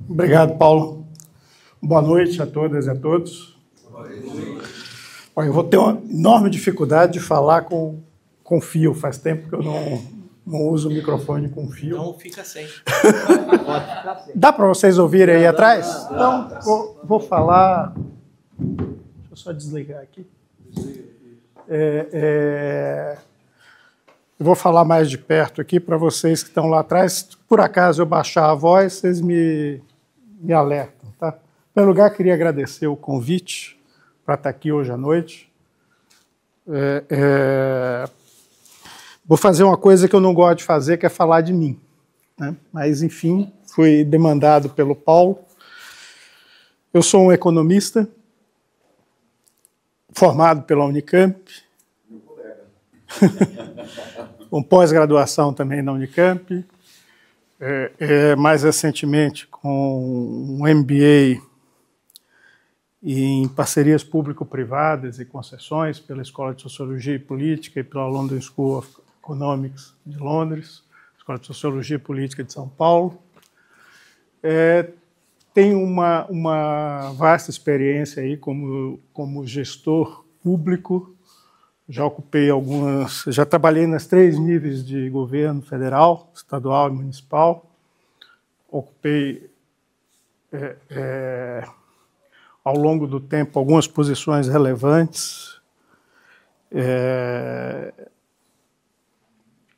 Obrigado, Paulo. Boa noite a todas e a todos. Olha, eu vou ter uma enorme dificuldade de falar com fio. Faz tempo que eu não uso o microfone com fio. Então fica sem. Dá para vocês ouvirem aí atrás? Então, vou falar... Deixa eu só desligar aqui. Eu vou falar mais de perto aqui para vocês que estão lá atrás. Se por acaso eu baixar a voz, vocês me alertam, tá? Em primeiro lugar, queria agradecer o convite para estar aqui hoje à noite. Vou fazer uma coisa que eu não gosto de fazer, que é falar de mim, né? Mas, enfim, fui demandado pelo Paulo. Eu sou um economista, formado pela Unicamp, com pós-graduação também na Unicamp, mais recentemente com um MBA em parcerias público-privadas e concessões pela Escola de Sociologia e Política e pela London School of Economics de Londres, Escola de Sociologia e Política de São Paulo. Tenho uma vasta experiência aí como gestor público. Já trabalhei nos 3 níveis de governo: federal, estadual e municipal. Ocupei, ao longo do tempo, algumas posições relevantes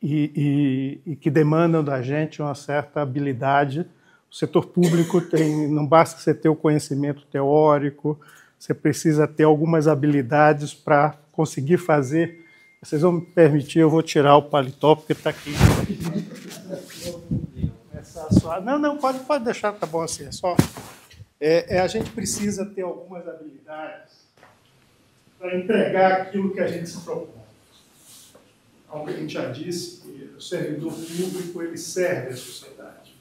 e que demandam da gente uma certa habilidade. O setor público não basta você ter o conhecimento teórico, você precisa ter algumas habilidades para conseguir fazer. Vocês vão me permitir, eu vou tirar o paletó, porque está aqui. Não, pode deixar, tá bom assim. A gente precisa ter algumas habilidades para entregar aquilo que a gente se propõe. Como a gente já disse, o servidor público ele serve a sociedade.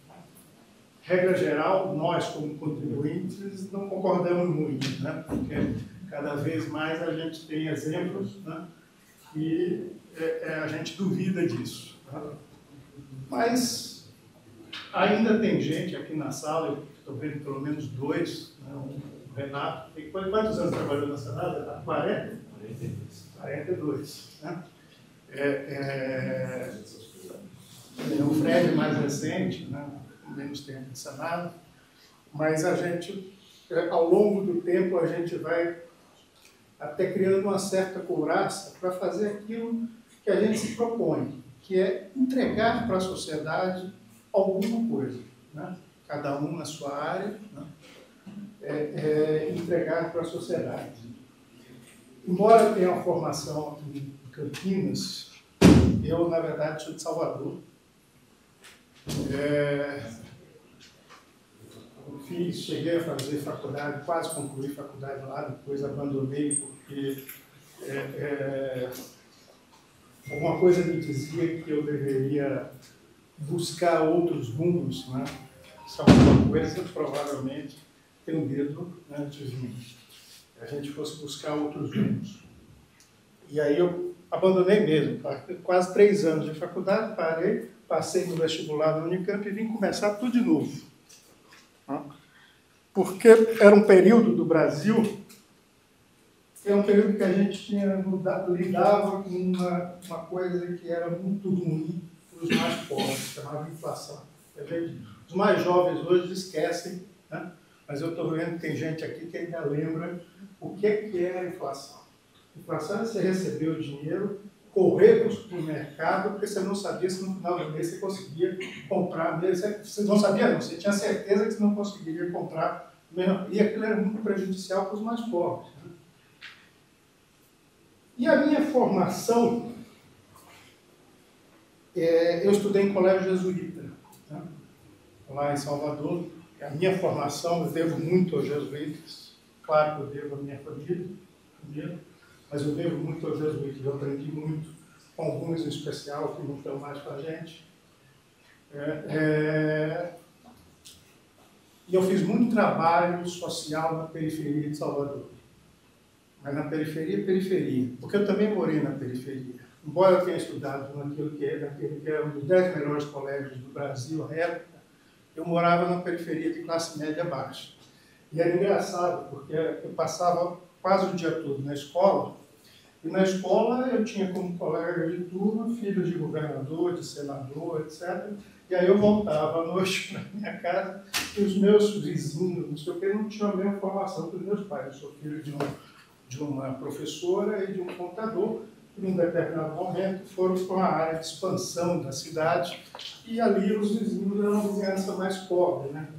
Regra geral, nós, como contribuintes, não concordamos muito, né? Porque cada vez mais a gente tem exemplos, né? E a gente duvida disso. Tá? Mas ainda tem gente aqui na sala, eu estou vendo pelo menos 2, né? O Renato, tem quantos anos trabalhou na Senado? 40? 42. Né? O Fred mais recente, né? Menos tempo de Senado, mas a gente, ao longo do tempo, a gente vai até criando uma certa couraça para fazer aquilo que a gente se propõe, que é entregar para a sociedade alguma coisa, né? Cada um na sua área, né? Entregar para a sociedade. Embora eu tenha uma formação aqui em Campinas, eu, na verdade, sou de Salvador. Cheguei a fazer faculdade, quase concluí faculdade lá, depois abandonei porque alguma coisa me dizia que eu deveria buscar outros rumos, né? Se alguma coisa, provavelmente, tem um dedo, né, divino. A gente fosse buscar outros rumos. E aí eu abandonei mesmo, quase 3 anos de faculdade, parei, passei no vestibular da Unicamp e vim começar tudo de novo. Porque era um período do Brasil, que é um período que a gente lidava com uma coisa que era muito ruim para os mais pobres, chamava inflação. Os mais jovens hoje esquecem, né? Mas eu estou vendo que tem gente aqui que ainda lembra o que era a inflação. Inflação é você receber o dinheiro, correr para o supermercado, porque você não sabia se no final do mês você conseguia comprar. Você não sabia, não. Você tinha certeza que você não conseguiria comprar. E aquilo era muito prejudicial para os mais pobres. Né? E a minha formação, eu estudei em colégio jesuíta, né? Lá em Salvador. A minha formação eu devo muito aos jesuítas. Claro que eu devo à minha família, primeiro, mas eu devo muito aos jesuítas. Eu aprendi muito, com alguns em especial, que não estão mais com a gente. E eu fiz muito trabalho social na periferia de Salvador. Mas na periferia. Porque eu também morei na periferia. Embora eu tenha estudado naquele que era um dos 10 melhores colégios do Brasil à época, eu morava na periferia de classe média baixa. E era engraçado, porque eu passava quase o dia todo na escola, e na escola eu tinha como colega de turma filhos de governador, de senador, etc. E aí eu voltava à noite para minha casa e os meus vizinhos, não sei o que, não tinham a mesma formação que os meus pais. Eu sou filho de uma professora e de um contador, que em um determinado momento foram para uma área de expansão da cidade e ali os vizinhos eram uma vizinhança mais pobre, né?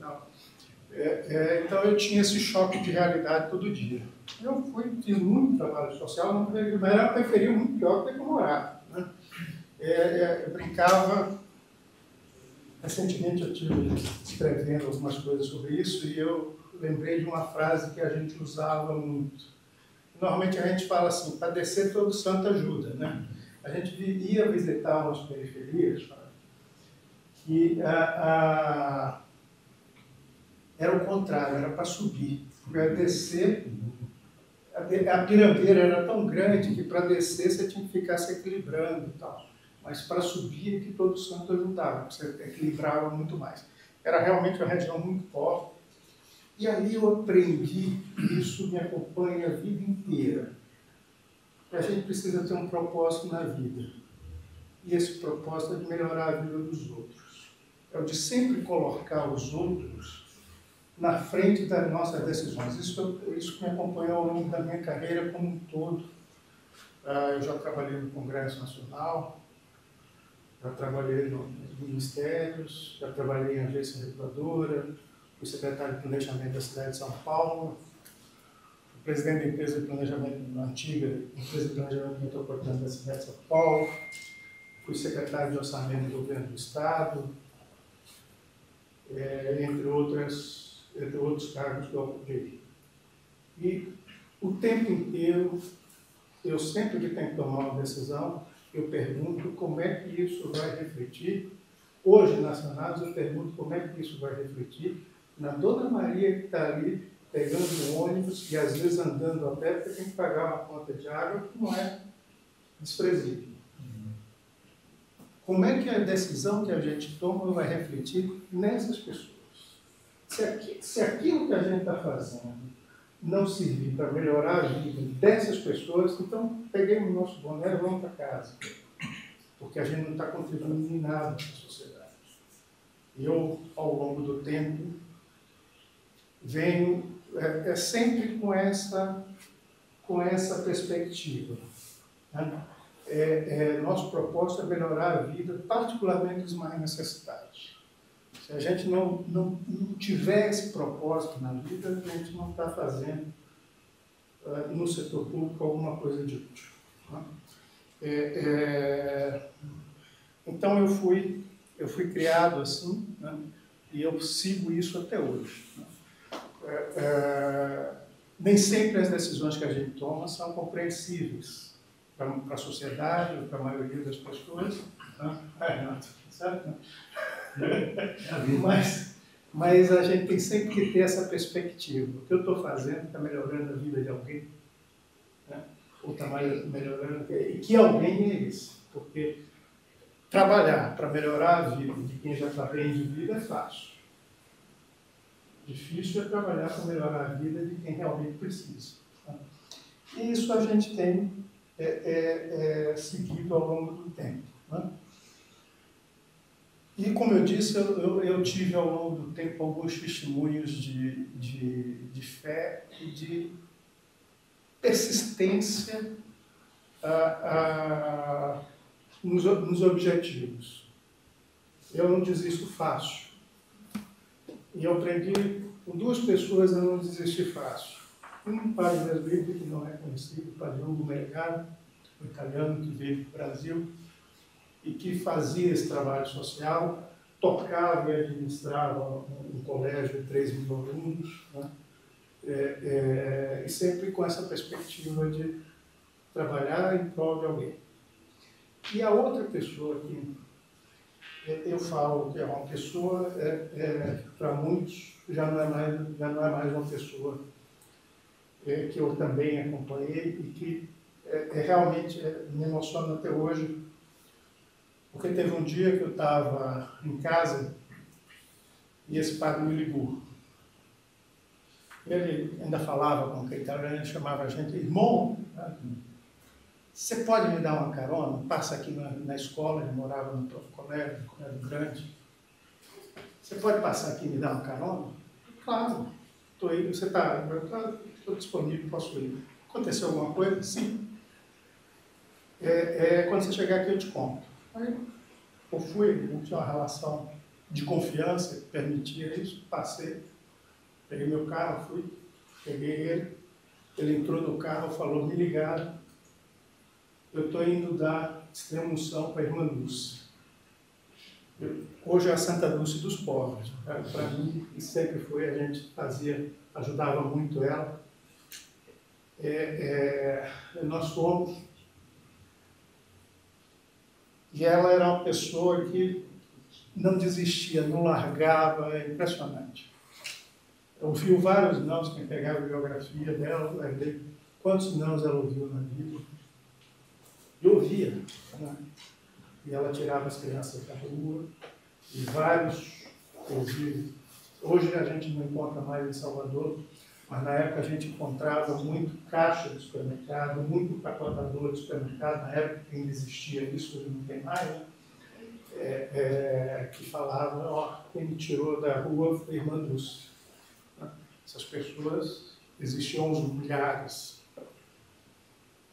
Então eu tinha esse choque de realidade todo dia. Eu fiz muito trabalho social, mas era uma periferia muito pior do que eu morava, né? Eu brincava, recentemente eu estive escrevendo algumas coisas sobre isso e eu lembrei de uma frase que a gente usava muito. Normalmente a gente fala assim, para descer todo santo ajuda, né? A gente ia visitar umas periferias que era o contrário, era para subir. Para descer, a pirambeira era tão grande que para descer você tinha que ficar se equilibrando e tal. Mas para subir é que todo santo ajudava, você equilibrava muito mais. Era realmente uma região muito pobre. E aí eu aprendi, isso me acompanha a vida inteira, que a gente precisa ter um propósito na vida. E esse propósito é de melhorar a vida dos outros. É o de sempre colocar os outros na frente das nossas decisões. Isso me acompanhou ao longo da minha carreira como um todo. Eu já trabalhei no Congresso Nacional, já trabalhei nos ministérios, já trabalhei em agência reguladora, fui secretário de Planejamento da cidade de São Paulo, fui presidente da empresa de planejamento, na antiga empresa de planejamento metropolitana da cidade de São Paulo, fui secretário de orçamento do governo do Estado, entre outros cargos que eu ocupei. E o tempo inteiro, eu sempre que tenho que tomar uma decisão, eu pergunto como é que isso vai refletir. Hoje, na Sanados, eu pergunto como é que isso vai refletir na Dona Maria que está ali pegando um ônibus e às vezes andando a pé porque tem que pagar uma conta de água que não é desprezível. Como é que a decisão que a gente toma vai refletir nessas pessoas? Se aquilo que a gente está fazendo não servir para melhorar a vida dessas pessoas, então peguemos o nosso boné e vamos para casa. Porque a gente não está contribuindo em nada para a sociedade. Eu, ao longo do tempo, venho sempre com essa perspectiva. Né? Nosso propósito é melhorar a vida, particularmente dos mais necessitados. Se a gente não tiver esse propósito na vida, a gente não está fazendo no setor público alguma coisa de útil. Né? Então eu fui criado assim, né? E eu sigo isso até hoje. Né? Nem sempre as decisões que a gente toma são compreensíveis para a sociedade, para a maioria das pessoas. Né? Renato, certo? Mas a gente tem sempre que ter essa perspectiva. O que eu estou fazendo está melhorando a vida de alguém? Né? Ou está melhorando... E que alguém é esse? Porque trabalhar para melhorar a vida de quem já está bem de vida é fácil. Difícil é trabalhar para melhorar a vida de quem realmente precisa. Tá? E isso a gente tem seguido ao longo do tempo. Né? E, como eu disse, eu tive ao longo do tempo alguns testemunhos de fé e de persistência nos objetivos. Eu não desisto fácil. E eu aprendi com duas pessoas a não desistir fácil. Um padre brasileiro que não é conhecido, o padre Hugo Melgado, um italiano que veio do Brasil, e que fazia esse trabalho social, tocava e administrava um colégio de 3 mil alunos, né? E sempre com essa perspectiva de trabalhar em prol de alguém. E a outra pessoa que eu falo que é uma pessoa, para muitos, já não é mais uma pessoa que eu também acompanhei e que realmente me emociona até hoje. Porque teve um dia que eu estava em casa E esse padre me ligou. Ele ainda falava com quem estava, ele chamava a gente, irmão, você pode me dar uma carona? Passa aqui na escola, ele morava no colégio grande. Você pode passar aqui e me dar uma carona? Claro, estou aí, você está, estou disponível, posso ir. Aconteceu alguma coisa? Sim. Quando você chegar aqui eu te conto. Aí eu fui, não tinha uma relação de confiança que permitia isso, passei, peguei meu carro, fui, peguei ele entrou no carro, falou, me ligaram, eu estou indo dar extrema-unção para a irmã Dulce. Hoje é a Santa Dulce dos pobres. Para mim, e sempre foi, a gente ajudava muito ela. Nós fomos, e ela era uma pessoa que não desistia, não largava, é impressionante. Ouviu vários nãos, quem pegava a biografia dela, vai ver quantos nãos ela ouviu na vida. E ouvia, né? E ela tirava as crianças da rua, e vários ouviam. Hoje a gente não encontra mais em Salvador, mas na época a gente encontrava muito caixa de supermercado, muito empacotador de supermercado, na época que ainda existia isso, hoje não tem mais, né? Que falava, ó, quem me tirou da rua foi a irmã Dulce. Essas pessoas existiam uns milhares.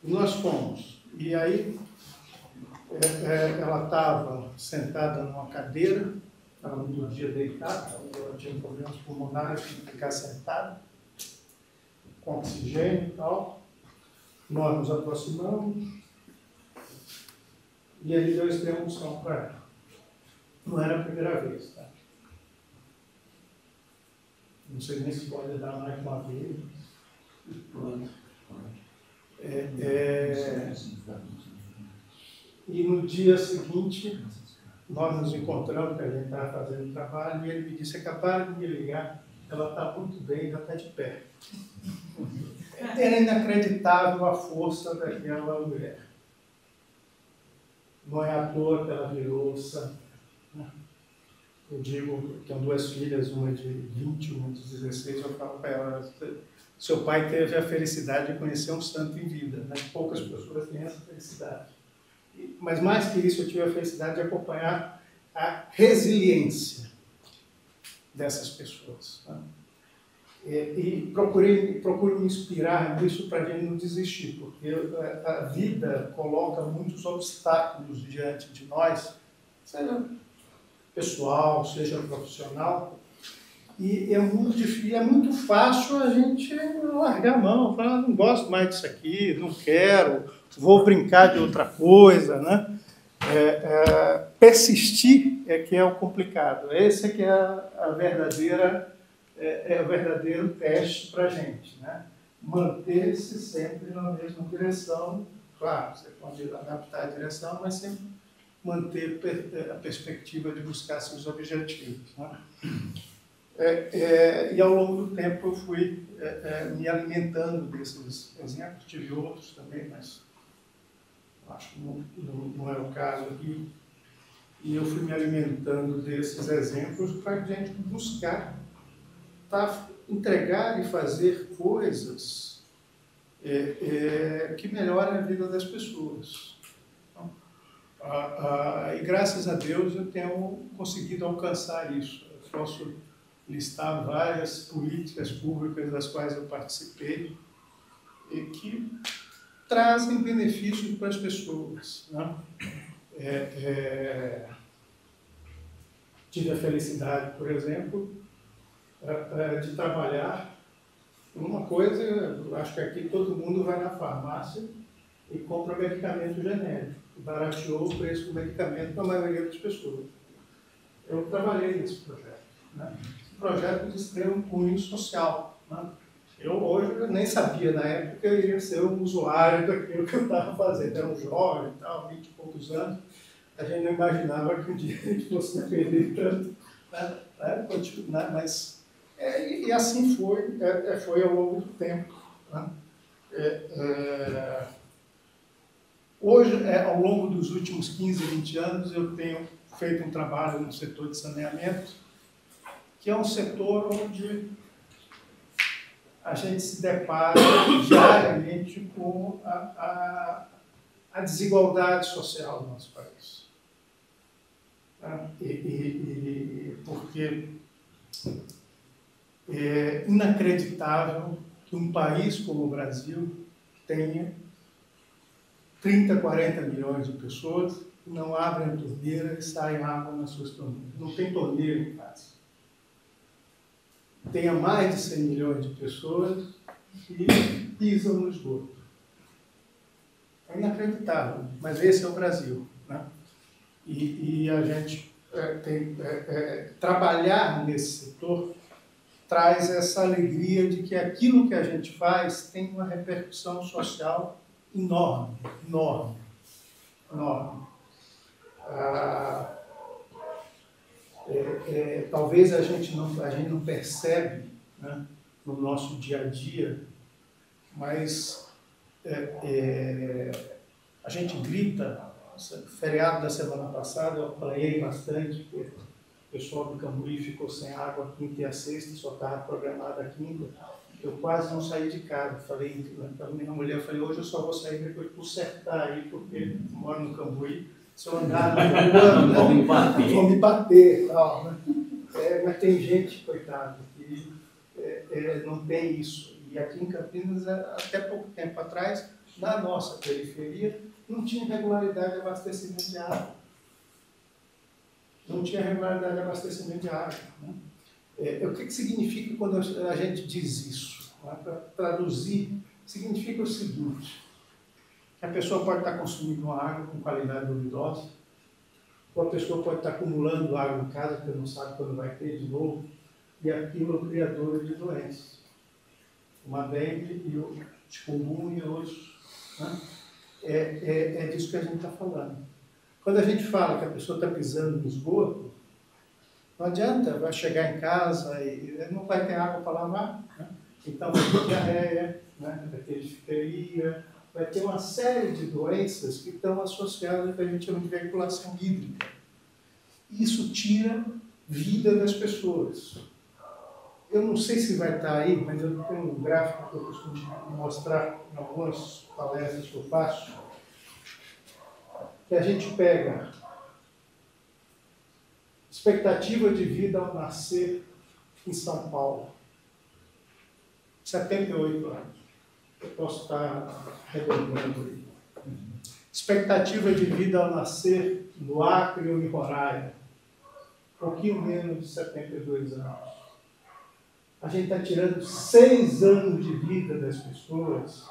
E nós fomos. E aí ela estava sentada numa cadeira, ela não podia deitar, ela tinha problemas pulmonares, tinha que ficar sentada, com oxigênio e tal. Nós nos aproximamos e ele deu extrema-unção para ela. Não era a primeira vez, tá? Não sei nem se pode dar mais uma vez. E no dia seguinte, nós nos encontramos, porque a gente estava fazendo trabalho, e ele me disse, acabaram de me ligar, ela está muito bem, já está de pé. Era inacreditável a força daquela mulher. Não é à toa que ela virou santa. Eu digo, tenho duas filhas, uma de 20, uma de 16, eu falo para ela, seu pai teve a felicidade de conhecer um santo em vida, né? Poucas pessoas têm essa felicidade. Mas mais que isso, eu tive a felicidade de acompanhar a resiliência dessas pessoas. Né? E procuro me inspirar nisso para a gente não desistir, porque a vida coloca muitos obstáculos diante de nós, seja pessoal, seja profissional, e é muito difícil, é muito fácil a gente largar a mão, falar, não gosto mais disso aqui, não quero, vou brincar de outra coisa, né? Persistir é que é o complicado. Esse é que é a verdadeira, o verdadeiro teste para a gente, né? Manter-se sempre na mesma direção. Claro, você pode adaptar a direção, mas sempre manter a perspectiva de buscar seus objetivos, né? E ao longo do tempo eu fui me alimentando desses exemplos, tive outros também, mas acho que não é o caso aqui. E eu fui me alimentando desses exemplos para a gente buscar entregar e fazer coisas que melhorem a vida das pessoas. Então, e graças a Deus eu tenho conseguido alcançar isso. Eu posso listar várias políticas públicas das quais eu participei e que trazem benefícios para as pessoas, né? Tive a felicidade, por exemplo, de trabalhar numa coisa, eu acho que aqui todo mundo vai na farmácia e compra medicamento genérico, barateou o preço do medicamento para a maioria das pessoas. Eu trabalhei nesse projeto, né? Projeto de extremo cunho social, né? Eu hoje nem sabia na época que eu iria ser um usuário daquilo que eu estava fazendo. Era um jovem, tal, 20 e poucos anos. A gente não imaginava que um dia a gente fosse depender tanto, né? Mas, e assim foi, foi ao longo do tempo, né? Hoje, ao longo dos últimos 15, 20 anos, eu tenho feito um trabalho no setor de saneamento que é um setor onde a gente se depara diariamente com a desigualdade social do nosso país. Porque é inacreditável que um país como o Brasil tenha 30, 40 milhões de pessoas que não abrem a torneira e saem água nas suas torneiras. Não tem torneira em casa. Tenha mais de 100 milhões de pessoas que pisam no esgoto. É inacreditável, mas esse é o Brasil, né? E a gente trabalhar nesse setor traz essa alegria de que aquilo que a gente faz tem uma repercussão social enorme, enorme, enorme. Talvez a gente não percebe, né, no nosso dia a dia, mas a gente grita. Feriado da semana passada eu apanhei bastante, porque o pessoal do Cambuí ficou sem água a quinta e a sexta, só estava programada a quinta. Eu quase não saí de casa. Falei para minha mulher, hoje eu só vou sair depois de consertar aí, porque eu moro no Cambuí. Se eu andar no vão me bater. Tal, né? Mas tem gente, coitado, que não tem isso. E aqui em Campinas, até pouco tempo atrás, na nossa periferia, não tinha regularidade de abastecimento de água. Não tinha regularidade de abastecimento de água. Né? O que significa quando a gente diz isso? Para traduzir, significa o seguinte: a pessoa pode estar consumindo uma água com qualidade duvidosa, ou a pessoa pode estar acumulando água em casa, porque não sabe quando vai ter de novo, e aquilo é criador de doenças. Uma dengue e o chikungunya e outros. Né? É disso que a gente está falando. Quando a gente fala que a pessoa está pisando no esgoto, não adianta, vai chegar em casa e não vai ter água para lavar. Né? Então vai ter diarreia, né? Vai ter difteria, vai ter uma série de doenças que estão associadas ao que a gente chama de veiculação hídrica. Isso tira vida das pessoas. Eu não sei se vai estar aí, mas eu tenho um gráfico que eu costumo mostrar em algumas palestras que eu faço, que a gente pega expectativa de vida ao nascer em São Paulo. 78 anos. Eu posso estar arredondando aí. Expectativa de vida ao nascer no Acre ou em Roraima. Um pouquinho menos de 72 anos. A gente está tirando 6 anos de vida das pessoas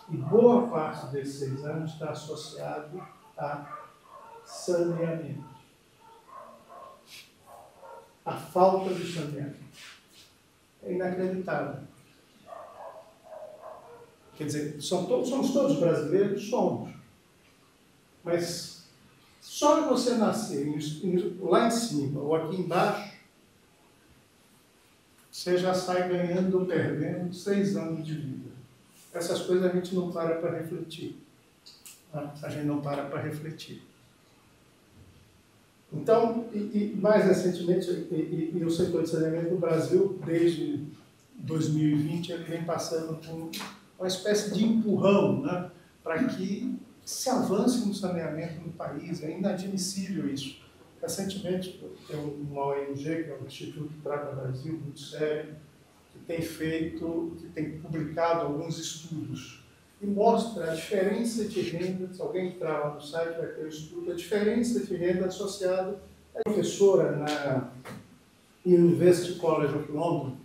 e boa parte desses 6 anos está associado a saneamento. A falta de saneamento. É inacreditável. Quer dizer, somos todos brasileiros? Somos. Mas só você nascer lá em cima ou aqui embaixo, você já sai ganhando ou perdendo 6 anos de vida. Essas coisas a gente não para refletir. A gente não para refletir. Então, mais recentemente, o setor de saneamento do Brasil, desde 2020, ele vem passando por uma espécie de empurrão, né, para que se avance no saneamento no país. É inadmissível isso. Recentemente, tem uma ONG, que é o Instituto Trata Brasil, muito sério, que tem publicado alguns estudos e mostra a diferença de renda. Se alguém entrar lá no site, vai ter o estudo, a diferença de renda associada à professora na University College of London.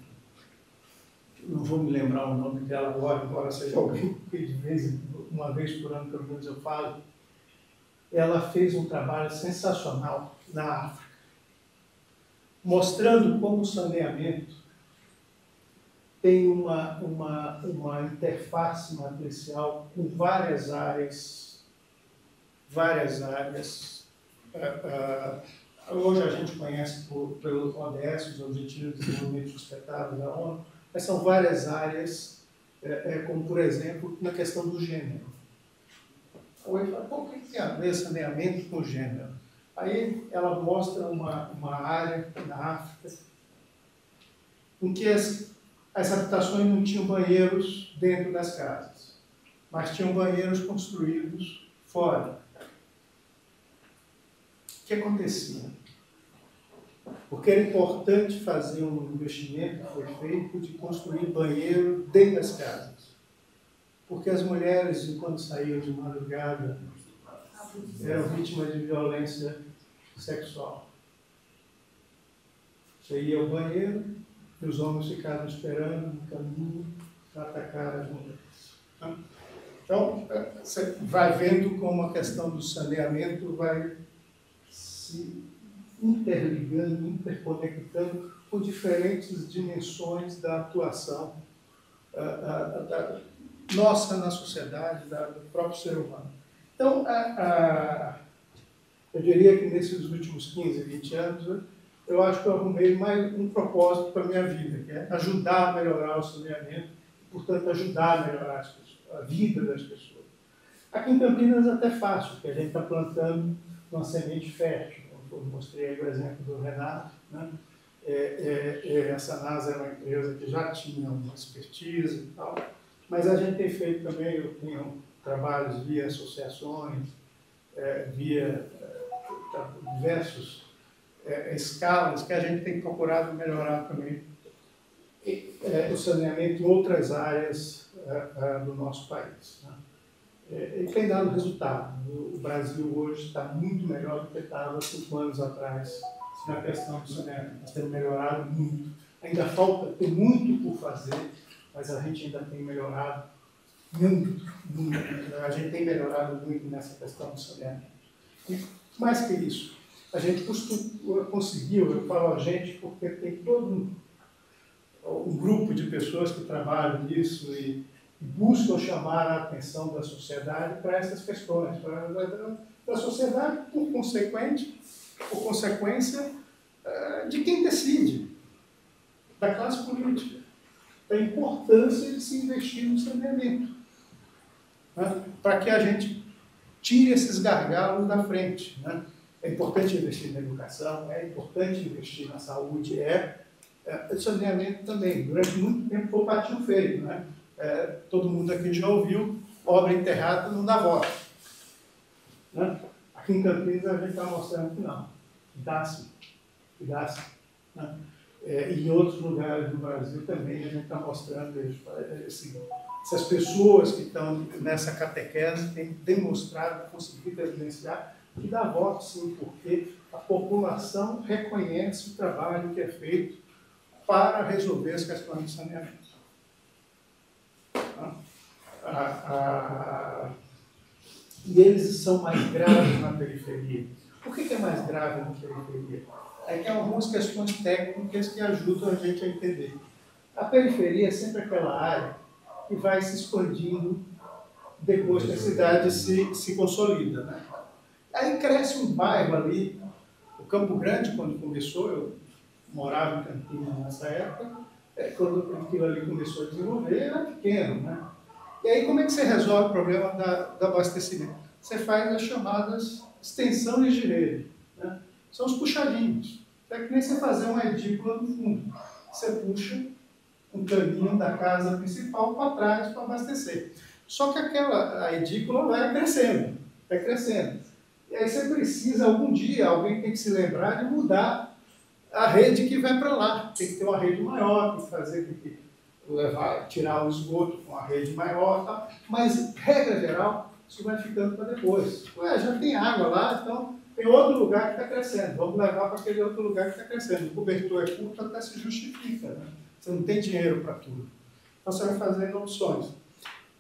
Não vou me lembrar o nome dela agora, embora seja alguém que uma vez por ano, pelo menos eu falo. Ela fez um trabalho sensacional na África, mostrando como o saneamento tem uma interface matricial com várias áreas. Hoje a gente conhece pelo ODS, os Objetivos de Desenvolvimento Sustentável da ONU, mas são várias áreas, como, por exemplo, na questão do gênero. Por que tem a ver saneamento com gênero? Aí ela mostra uma área na África em que as habitações não tinham banheiros dentro das casas, mas tinham banheiros construídos fora. O que acontecia? Porque era importante fazer um investimento que foi feito de construir banheiro dentro das casas. Porque as mulheres, quando saíam de madrugada, eram vítimas de violência sexual. Você ia ao banheiro e os homens ficavam esperando no caminho para atacar as mulheres. Então, você vai vendo como a questão do saneamento vai se interligando, interconectando com diferentes dimensões da atuação nossa na sociedade, do próprio ser humano. Então, eu diria que nesses últimos 15, 20 anos, eu acho que eu arrumei mais um propósito para a minha vida, que é ajudar a melhorar o saneamento, e, portanto, ajudar a melhorar a vida das pessoas. Aqui em Campinas é até fácil, porque a gente está plantando uma semente fértil. Eu mostrei aí o exemplo do Renato, né? Essa NASA é uma empresa que já tinha uma expertise e tal, mas a gente tem feito também, eu tenho trabalhos via associações, via diversas escalas que a gente tem procurado melhorar também o saneamento em outras áreas do nosso país, né? E tem dado resultado. O Brasil hoje está muito melhor do que estava 5 anos atrás na questão do saneamento. Nós temos melhorado muito. Ainda falta, tem muito por fazer, mas a gente ainda tem melhorado muito, muito. A gente tem melhorado muito nessa questão do saneamento. E mais que isso, a gente conseguiu, eu falo a gente porque tem todo um grupo de pessoas que trabalham nisso e buscam chamar a atenção da sociedade para essas questões, da sociedade por consequência de quem decide, da classe política, da importância de se investir no saneamento, né? Para que a gente tire esses gargalos da frente, né? É importante investir na educação, é importante investir na saúde, o saneamento também. Durante muito tempo foi o patinho feio, né? Todo mundo aqui já ouviu, obra enterrada não dá volta, né? Aqui em Campinas a gente está mostrando que não, que dá sim, né? Em outros lugares do Brasil também a gente está mostrando isso. Essas pessoas que estão nessa catequese têm demonstrado, conseguido evidenciar que dá voto sim, porque a população reconhece o trabalho que é feito para resolver as questões de saneamento. E eles são mais graves na periferia. Por que é mais grave na periferia? Tem algumas questões técnicas que ajudam a gente a entender. A periferia é sempre aquela área que vai se expandindo depois que a cidade se consolida, né? Aí cresce um bairro ali, o Campo Grande, quando começou, eu morava em Campinas nessa época, quando aquilo ali começou a desenvolver, era pequeno, né? E aí como é que você resolve o problema do abastecimento? Você faz as chamadas extensões de rede, né? São os puxadinhos. É que nem você fazer uma edícula no fundo. Você puxa um caninho da casa principal para trás para abastecer. Só que a edícula vai crescendo. E aí você precisa, algum dia, alguém tem que se lembrar de mudar a rede que vai para lá. Tem que ter uma rede maior, tem que fazer, tem que tirar o esgoto com a rede maior, tá? Mas, regra geral, isso vai ficando para depois. Já tem água lá, então tem outro lugar que está crescendo. Vamos levar para aquele outro lugar que está crescendo. O cobertor é curto, até se justifica, né? Você não tem dinheiro para tudo. Então você vai fazendo opções.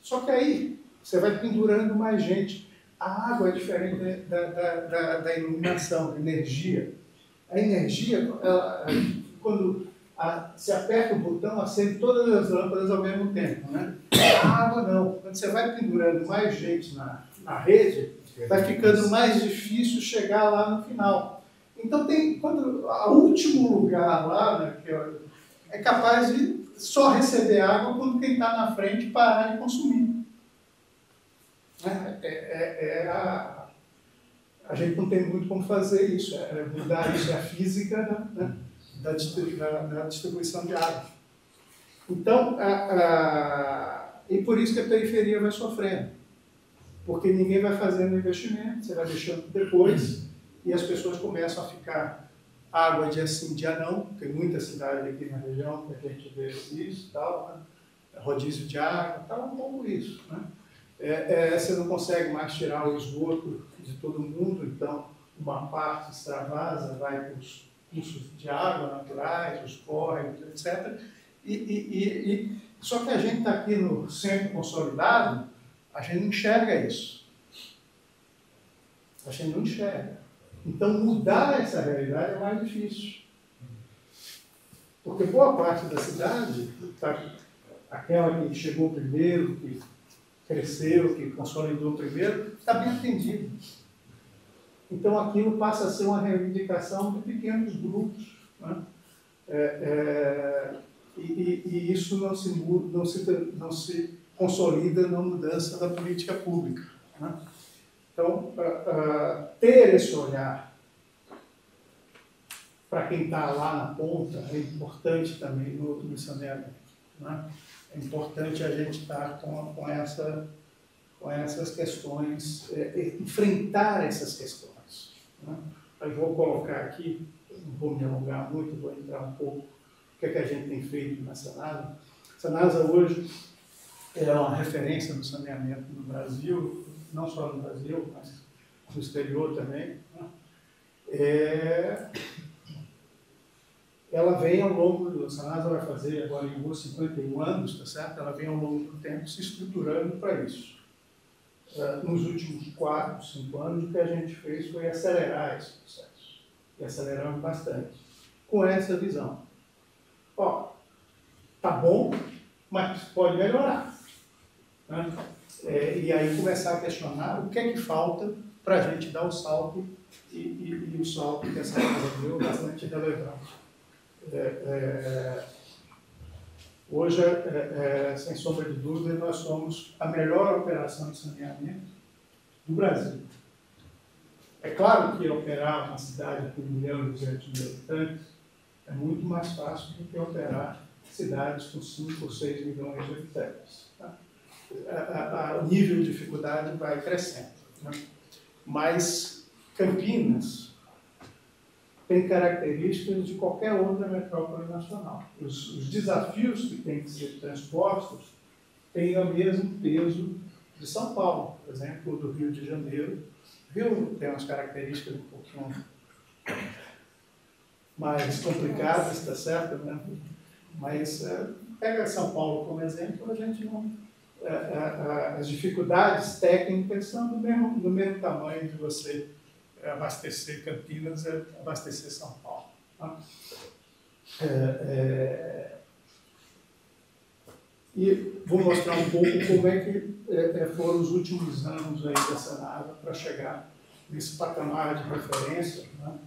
Só que aí você vai pendurando mais gente. A água é diferente da iluminação, da energia. A energia, quando se aperta o botão, acende todas as lâmpadas ao mesmo tempo, né? A água não. Quando você vai pendurando mais gente na rede, vai ficando mais difícil chegar lá no final. Então, quando o último lugar lá, né, que é capaz de só receber água quando quem está na frente parar de consumir. A gente não tem muito como fazer isso, mudar isso, a física da distribuição de água. Então, e por isso que a periferia vai sofrendo. Porque ninguém vai fazendo investimento, você vai deixando depois, e as pessoas começam a ficar água dia sim, dia não. Tem muita cidade aqui na região que a gente vê isso, tal, né? Rodízio de água, tal, um pouco isso, né? Você não consegue mais tirar o esgoto de todo mundo, então uma parte extravasa, vai para os cursos de água naturais, os córregos, etc. Só que a gente está aqui no centro consolidado, a gente não enxerga isso. A gente não enxerga. Então, mudar essa realidade é mais difícil. Porque boa parte da cidade, aquela que chegou primeiro, que cresceu, que consolidou primeiro, está bem atendida. Então, aquilo passa a ser uma reivindicação de pequenos grupos, né? E isso não se consolida na mudança da política pública, né? Então, ter esse olhar para quem está lá na ponta é importante também no saneamento, né? É importante a gente estar com essas questões, enfrentar essas questões, né? Eu vou colocar aqui, não vou me alongar muito, vou entrar um pouco o que a gente tem feito na Sanasa. A Sanasa hoje é uma referência no saneamento no Brasil, não só no Brasil, mas no exterior também, né? Ela vem ao longo do... A Sanasa vai fazer agora em agosto 51 anos, tá certo? Ela vem ao longo do tempo se estruturando para isso. Nos últimos 4, 5 anos, o que a gente fez foi acelerar esse processo. E aceleramos bastante. Com essa visão. Ó, tá bom, mas pode melhorar, né? E aí começar a questionar o que é que falta para a gente dar o salto, e o salto que essa casa deu é bastante relevante. Hoje, sem sombra de dúvida, nós somos a melhor operação de saneamento do Brasil. É claro que operar uma cidade com 1 milhão e 200 mil habitantes é muito mais fácil do que operar cidades com 5 ou 6 milhões de habitantes, tá? O nível de dificuldade vai crescendo, né? Mas Campinas tem características de qualquer outra metrópole nacional. Os desafios que têm que ser transpostos têm o mesmo peso de São Paulo, por exemplo, do Rio de Janeiro. O Rio tem umas características um pouquinho mais complicadas, está certo, né? Mas pega São Paulo como exemplo, a gente não... as dificuldades técnicas são do mesmo tamanho de você abastecer Campinas, abastecer São Paulo, tá? E vou mostrar um pouco como é que foram os últimos anos aí da Sanasa para chegar nesse patamar de referência, né?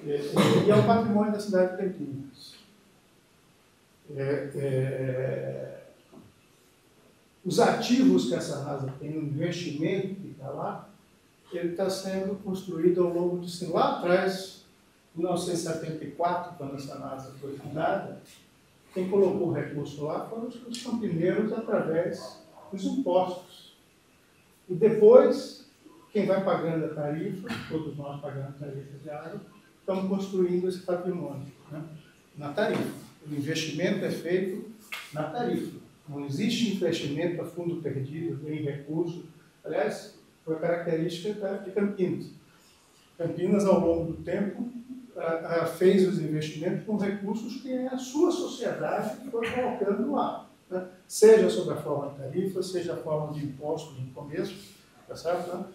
E é o patrimônio da cidade de Campinas. Os ativos que a Sanasa tem, o investimento que está lá, ele está sendo construído ao longo de... Lá atrás, em 1974, quando a Sanasa foi fundada, quem colocou o recurso lá foram os campineiros através dos impostos. E depois, quem vai pagando a tarifa, todos nós pagando a tarifa de água, estamos construindo esse patrimônio, né? Na tarifa. O investimento é feito na tarifa. Não existe investimento a fundo perdido, em recurso. Aliás, foi a característica de Campinas. Campinas, ao longo do tempo, fez os investimentos com recursos que a sua sociedade foi colocando lá, né? Seja sob a forma de tarifa, seja a forma de impostos no começo, tá certo, né?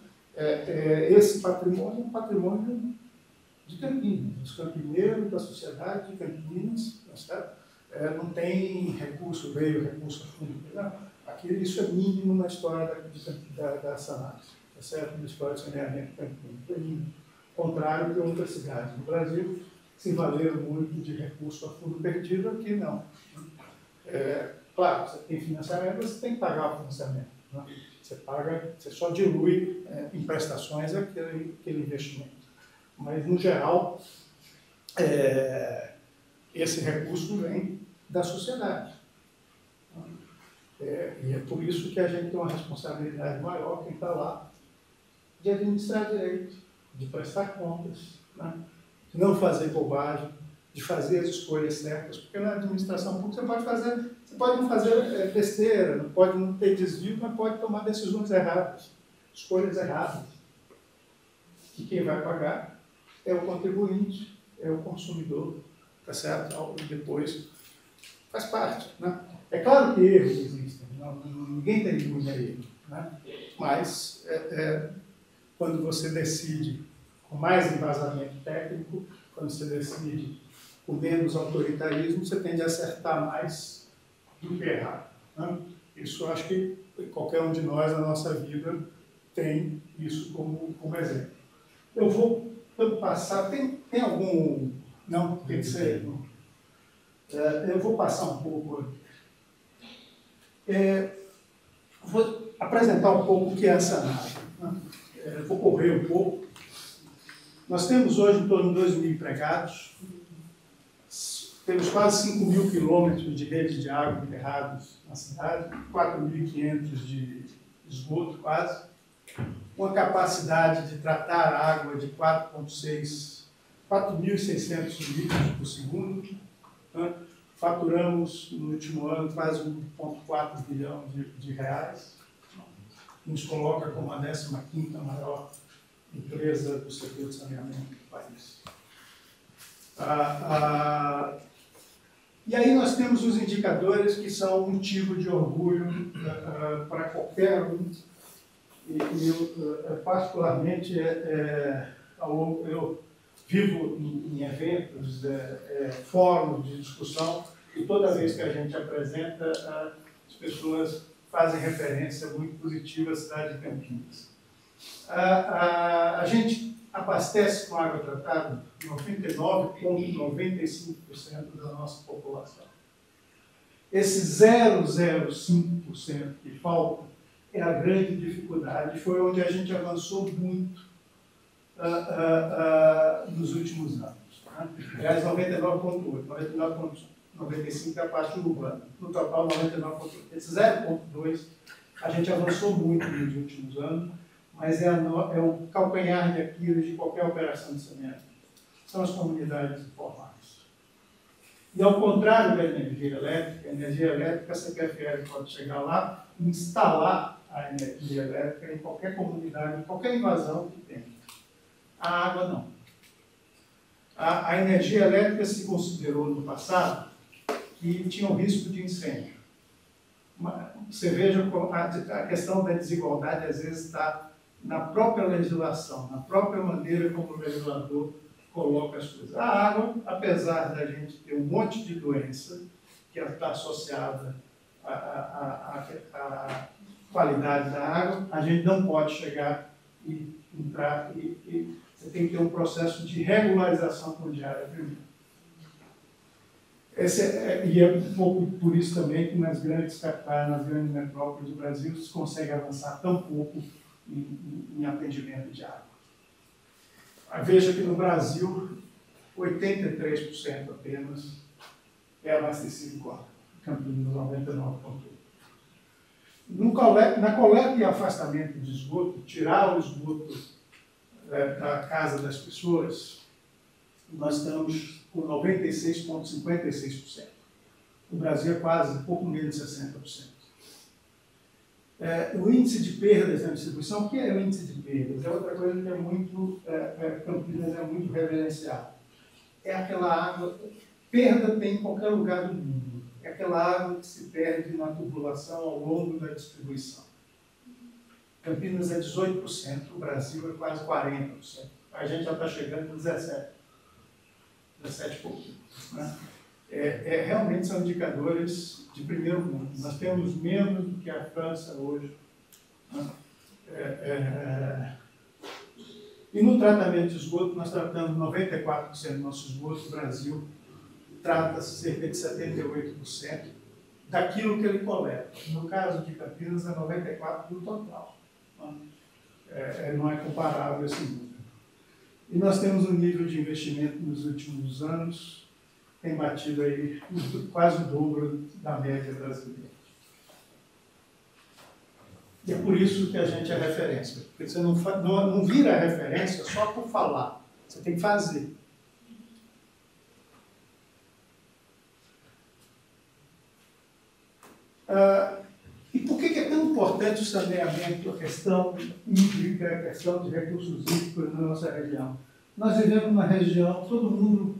Esse patrimônio é um patrimônio de Campinas, dos campineiros, da sociedade de Campinas, tá certo? Não tem recurso, recurso a fundo. Isso é mínimo na história da Sanasa, tá certo? Na história do saneamento de Campinas. É mínimo. Contrário que outras cidades no Brasil se valeram muito de recurso a fundo perdido, aqui não. Claro, você tem financiamento, você tem que pagar o financiamento, né? Você só dilui em prestações aquele investimento. Mas, no geral, esse recurso vem da sociedade. E é por isso que a gente tem uma responsabilidade maior, quem está lá, de administrar direito, de prestar contas, né? De não fazer bobagem, de fazer as escolhas certas, porque na administração pública você pode não fazer besteira, não pode não ter desvio, mas pode tomar decisões erradas, escolhas erradas. E quem vai pagar é o contribuinte, é o consumidor, tá certo? E depois faz parte, né? É claro que erros existem, ninguém tem imune a erro, né? Mas quando você decide com mais embasamento técnico, quando você decide com menos autoritarismo, você tende a acertar mais do que errar, né? Isso eu acho que qualquer um de nós na nossa vida tem isso como exemplo. Eu vou passar, tem algum... Não, tem que ser... eu vou passar um pouco... vou apresentar um pouco o que é essa análise, né? Vou correr um pouco. Nós temos hoje em torno de 2.000 empregados, temos quase 5.000 quilômetros de rede de água enterrados na cidade, 4.500 de esgoto quase, uma capacidade de tratar a água de 4.600 litros por segundo, né? Faturamos no último ano quase 1,4 bilhão de reais, nos coloca como a 15ª maior empresa do setor de saneamento do país. E aí nós temos os indicadores que são motivo de orgulho para qualquer um. E eu, particularmente, eu vivo em eventos, fóruns de discussão, e toda vez que a gente apresenta, as pessoas fazem referência muito positiva à cidade de Campinas. A gente abastece com água tratada 99,95% da nossa população. Esse 0,05% que falta é a grande dificuldade, foi onde a gente avançou muito nos últimos anos. Né? Aliás, 99,8%, 99,95% é a parte urbana. No total, 99,8%. Esse 0,2% a gente avançou muito nos últimos anos, mas é o calcanhar de Aquiles de qualquer operação de saneamento. São as comunidades informais. E ao contrário da energia elétrica, a CPFL pode chegar lá e instalar a energia elétrica em qualquer comunidade, em qualquer invasão que tenha. A água não. A energia elétrica se considerou no passado que tinha um risco de incêndio. Você veja a questão da desigualdade às vezes está na própria legislação, na própria maneira como o legislador coloca as coisas. A água, apesar da gente ter um monte de doença que está associada à qualidade da água, a gente não pode chegar e entrar e você tem que ter um processo de regularização fundiária primeiro. E é um pouco por isso também que nas grandes capitais, nas grandes metrópoles do Brasil, se consegue avançar tão pouco em atendimento de água. Veja que no Brasil, 83% apenas é abastecido com água. Campinas, 99,8%. Na coleta e afastamento de esgoto, tirar o esgoto da casa das pessoas, nós estamos com 96,56%. O Brasil é quase pouco menos de 60%. O índice de perdas na distribuição, o que é o índice de perdas? É outra coisa que é muito, Campinas é muito reverenciado. É aquela água, perda tem em qualquer lugar do mundo. É aquela água que se perde na tubulação ao longo da distribuição. Campinas é 18%, o Brasil é quase 40%. A gente já está chegando em 17% e pouquinho. Né? Realmente são indicadores de primeiro mundo. Nós temos menos do que a França hoje. Né? E no tratamento de esgoto, nós tratamos 94% do nosso esgoto. O Brasil trata cerca de 78% daquilo que ele coleta. No caso de Campinas, é 94% do total. Não é comparável esse número. E nós temos um nível de investimento nos últimos anos, tem batido aí quase o dobro da média brasileira. E é por isso que a gente é referência. Porque você não vira referência só por falar. Você tem que fazer. E por que é tão importante o saneamento, a questão hídrica, a questão de recursos hídricos na nossa região? Nós vivemos numa região, todo mundo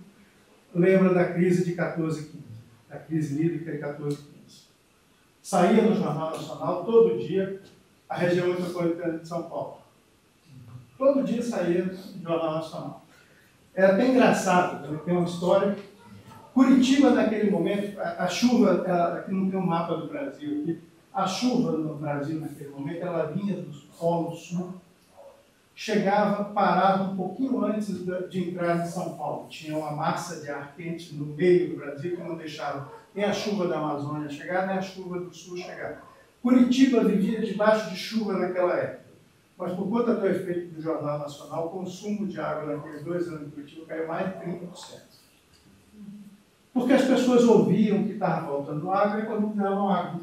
lembra da crise de 14 e 15, da crise hídrica de 14 e 15. Saía no Jornal Nacional todo dia a região metropolitana de São Paulo. Todo dia saía no Jornal Nacional. Era até engraçado, também tem uma história. Curitiba, naquele momento, a chuva, aqui não tem um mapa do Brasil, aqui, a chuva no Brasil, naquele momento, ela vinha do Polo Sul, chegava, parava um pouquinho antes de entrar em São Paulo. Tinha uma massa de ar quente no meio do Brasil que não deixava nem a chuva da Amazônia chegar, nem a chuva do Sul chegar. Curitiba vivia debaixo de chuva naquela época. Mas por conta do efeito do Jornal Nacional, o consumo de água naqueles 2 anos de Curitiba caiu mais de 30%. Porque as pessoas ouviam que estava faltando água e quando davam água.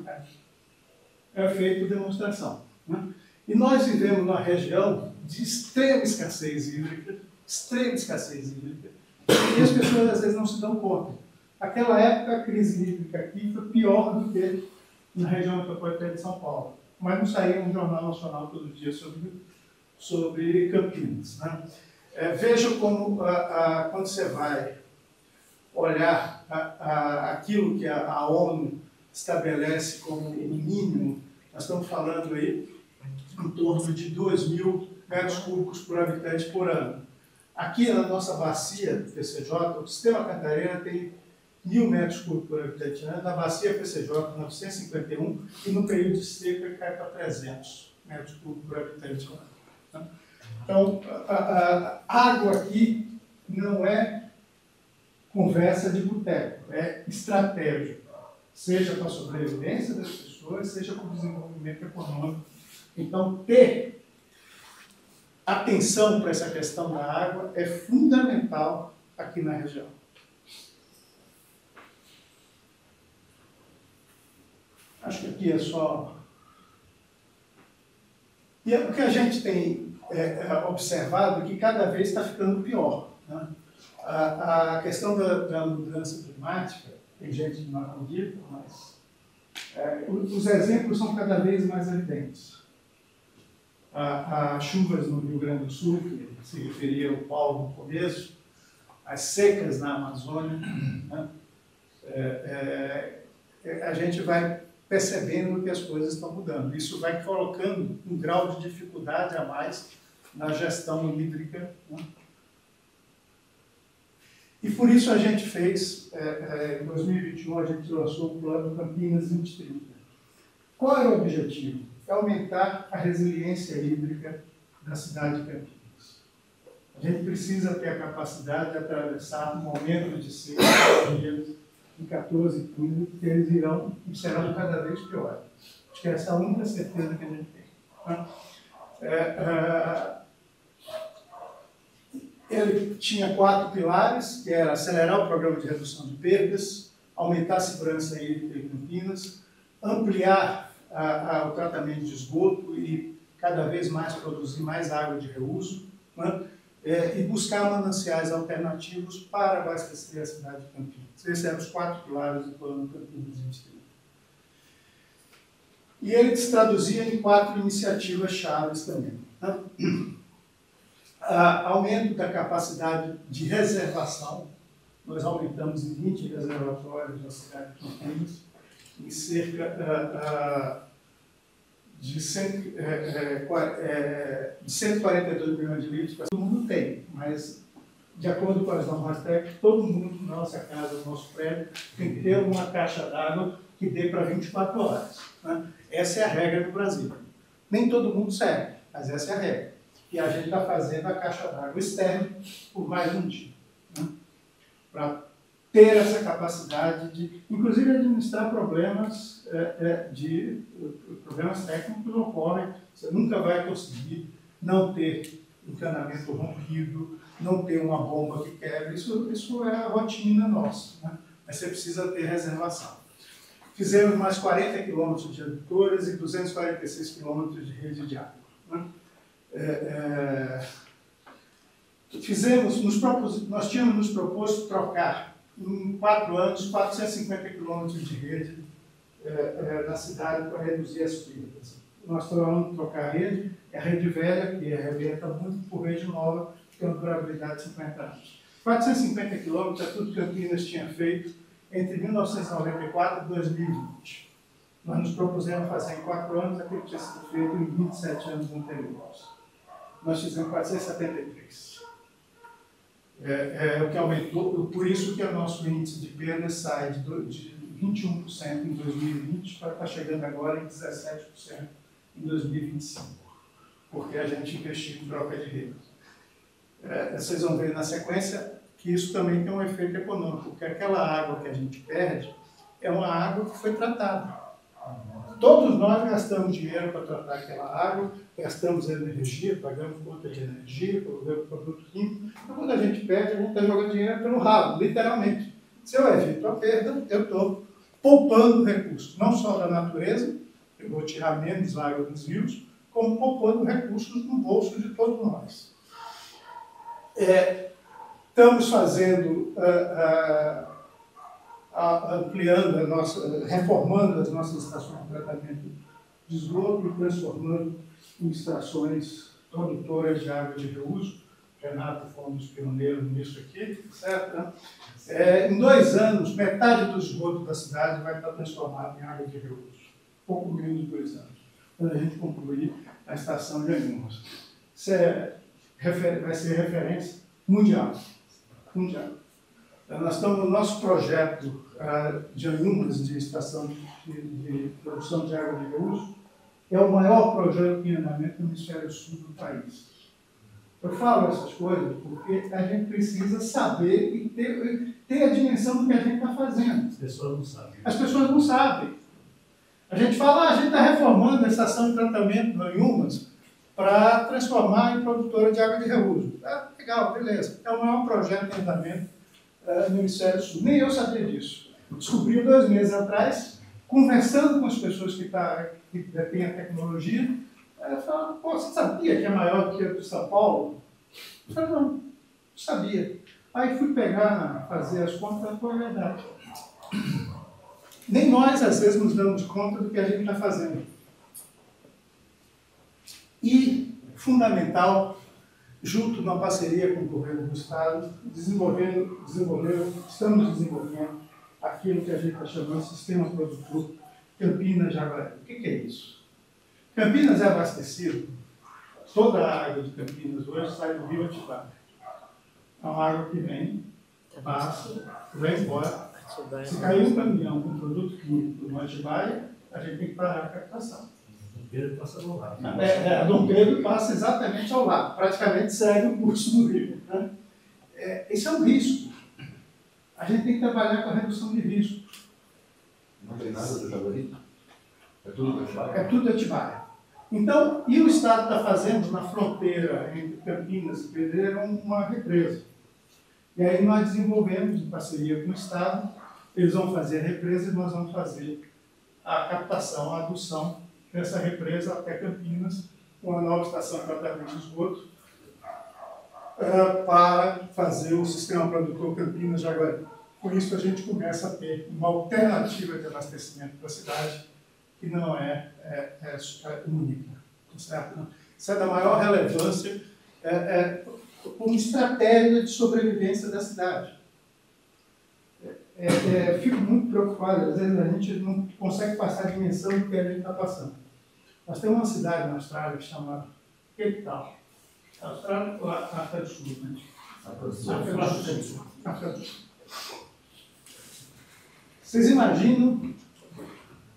É feito demonstração. Né? E nós vivemos numa região de extrema escassez hídrica, e as pessoas às vezes não se dão conta. Naquela época, a crise hídrica aqui foi pior do que na região metropolitana de São Paulo. Mas não saía um jornal nacional todo dia sobre Campinas. Né? Veja como, quando você vai olhar aquilo que a ONU estabelece como o mínimo, nós estamos falando aí em torno de 2.000 metros cúbicos por habitante por ano. Aqui na nossa bacia PCJ, o sistema Cantareira tem 1.000 metros cúbicos por habitante ano, na bacia PCJ 951 e no período de seca cai para 300 metros cúbicos por habitante ano. Então, a água aqui não é conversa de boteco, é estratégia, seja para a sobrevivência das pessoas, seja para o desenvolvimento econômico. Então, ter atenção para essa questão da água é fundamental aqui na região. Acho que aqui é só... E o que a gente tem observado é que cada vez está ficando pior. Né? A questão da mudança climática, tem gente que não acredita, mas os exemplos são cada vez mais evidentes. As chuvas no Rio Grande do Sul, que se referia ao Paulo no começo, as secas na Amazônia, né? A gente vai percebendo que as coisas estão mudando. Isso vai colocando um grau de dificuldade a mais na gestão hídrica. Né? E por isso a gente fez, em 2021, a gente lançou o Plano Campinas 2030. Qual era o objetivo? É aumentar a resiliência hídrica da cidade de Campinas. A gente precisa ter a capacidade de atravessar um momento de seca em 14 e 15, que eles irão e serão cada vez piores. Acho que essa é a única certeza que a gente tem. Ele tinha 4 pilares, que era acelerar o programa de redução de perdas, aumentar a segurança hídrica em Campinas, ampliar o tratamento de esgoto e cada vez mais produzir mais água de reuso, né? E buscar mananciais alternativos para abastecer a cidade de Campinas. Esses eram os 4 pilares do Plano Campinas 2030. E ele se traduzia em 4 iniciativas chaves também. Né? Aumento da capacidade de reservação. Nós aumentamos em 20 reservatórios na cidade de Campinas, em cerca de 142 milhões de litros. Todo mundo tem, mas de acordo com as normas técnicas, todo mundo na nossa casa, no nosso prédio, tem que ter uma caixa d'água que dê para 24 horas. Né? Essa é a regra do Brasil. Nem todo mundo serve, mas essa é a regra. E a gente está fazendo a caixa d'água externa por mais um dia. Né? Para ter essa capacidade de, inclusive, administrar problemas, problemas técnicos ocorrem. Você nunca vai conseguir não ter encanamento rompido, não ter uma bomba que quebra. Isso é a rotina nossa, né? Mas você precisa ter reservação. Fizemos mais 40 quilômetros de adutoras e 246 quilômetros de rede de água. Né? Nós tínhamos nos proposto trocar, em 4 anos, 450 quilômetros de rede na cidade para reduzir as perdas. Nós vamos trocar a rede velha, que arrebenta muito, por rede nova, que tem uma durabilidade de 50 anos. 450 quilômetros é tudo que Campinas tinha feito entre 1994 e 2020. Nós nos propusemos fazer em 4 anos aquilo que tinha sido feito em 27 anos anteriores. Nós fizemos 473. O que aumentou, por isso que o nosso índice de perda sai de 21% em 2020 para estar chegando agora em 17% em 2025, porque a gente investiu em troca de rede. Vocês vão ver na sequência que isso também tem um efeito econômico, porque aquela água que a gente perde é uma água que foi tratada. Todos nós gastamos dinheiro para tratar aquela água, gastamos energia, pagamos conta de energia, pagamos produto químico. Então, quando a gente perde, a gente está jogando dinheiro pelo rabo, literalmente. Se eu evito a perda, eu estou poupando recursos, não só da natureza, eu vou tirar menos água dos rios, como poupando recursos no bolso de todos nós. Estamos fazendo, ampliando reformando as nossas estações de tratamento de esgoto e transformando em estações produtoras de água de reuso. Renato foi um dos pioneiros nisso aqui, certo? Em 2 anos, metade do esgoto da cidade vai estar transformado em água de reuso. Pouco menos de 2 anos, quando a gente concluir a estação de Anhumas. Isso vai ser referência mundial. Nós estamos no nosso projeto de Anhumas, de estação de produção de água de reuso, é o maior projeto em andamento no hemisfério sul do país. Eu falo essas coisas porque a gente precisa saber e ter a dimensão do que a gente está fazendo. As pessoas não sabem. As pessoas não sabem. A gente fala, a gente está reformando a estação de tratamento do Anhumas para transformar em produtora de água de reuso. Legal, beleza. É o maior projeto em andamento no hemisfério sul. Nem eu sabia disso. Descobri 2 meses atrás, conversando com as pessoas que detêm a tecnologia, falaram, pô, você sabia que é maior do que a do São Paulo? Eu falei, não sabia. Aí fui fazer as contas, foi verdade. Nem nós, às vezes, nos damos conta do que a gente está fazendo. E, fundamental, junto numa parceria com o governo do Estado, estamos desenvolvendo aquilo que a gente está chamando de sistema produtor Campinas-Jaguaribe. O que é isso? Campinas é abastecido, toda a água de Campinas hoje sai do rio Atibaia. É uma água que vem, passa, vai embora. Se cair um caminhão com produto químico no Atibaia, a gente tem que parar a captação. Dom Pedro passa ao lado. A Dom Pedro passa exatamente ao lado, praticamente segue o curso do rio. Né? Esse é um risco. A gente tem que trabalhar com a redução de risco. Não tem nada do Jaguaribe? É tudo do Atibaia? É tudo Atibaia. Então, e o Estado está fazendo na fronteira entre Campinas e Pedreira uma represa. E aí nós desenvolvemos, em parceria com o Estado, eles vão fazer a represa e nós vamos fazer a captação, a adução dessa represa até Campinas, com a nova estação de tratamento de esgoto, para fazer o sistema produtor Campinas-Jaguaribe. Por isso a gente começa a ter uma alternativa de abastecimento da cidade que não é única. Certo? Isso é da maior relevância como estratégia de sobrevivência da cidade. Fico muito preocupado, às vezes a gente não consegue passar a dimensão do que a gente está passando. Nós temos uma cidade na Austrália que chama Cape Town. A Austrália ou a África do Sul, né? África do Sul. Vocês imaginam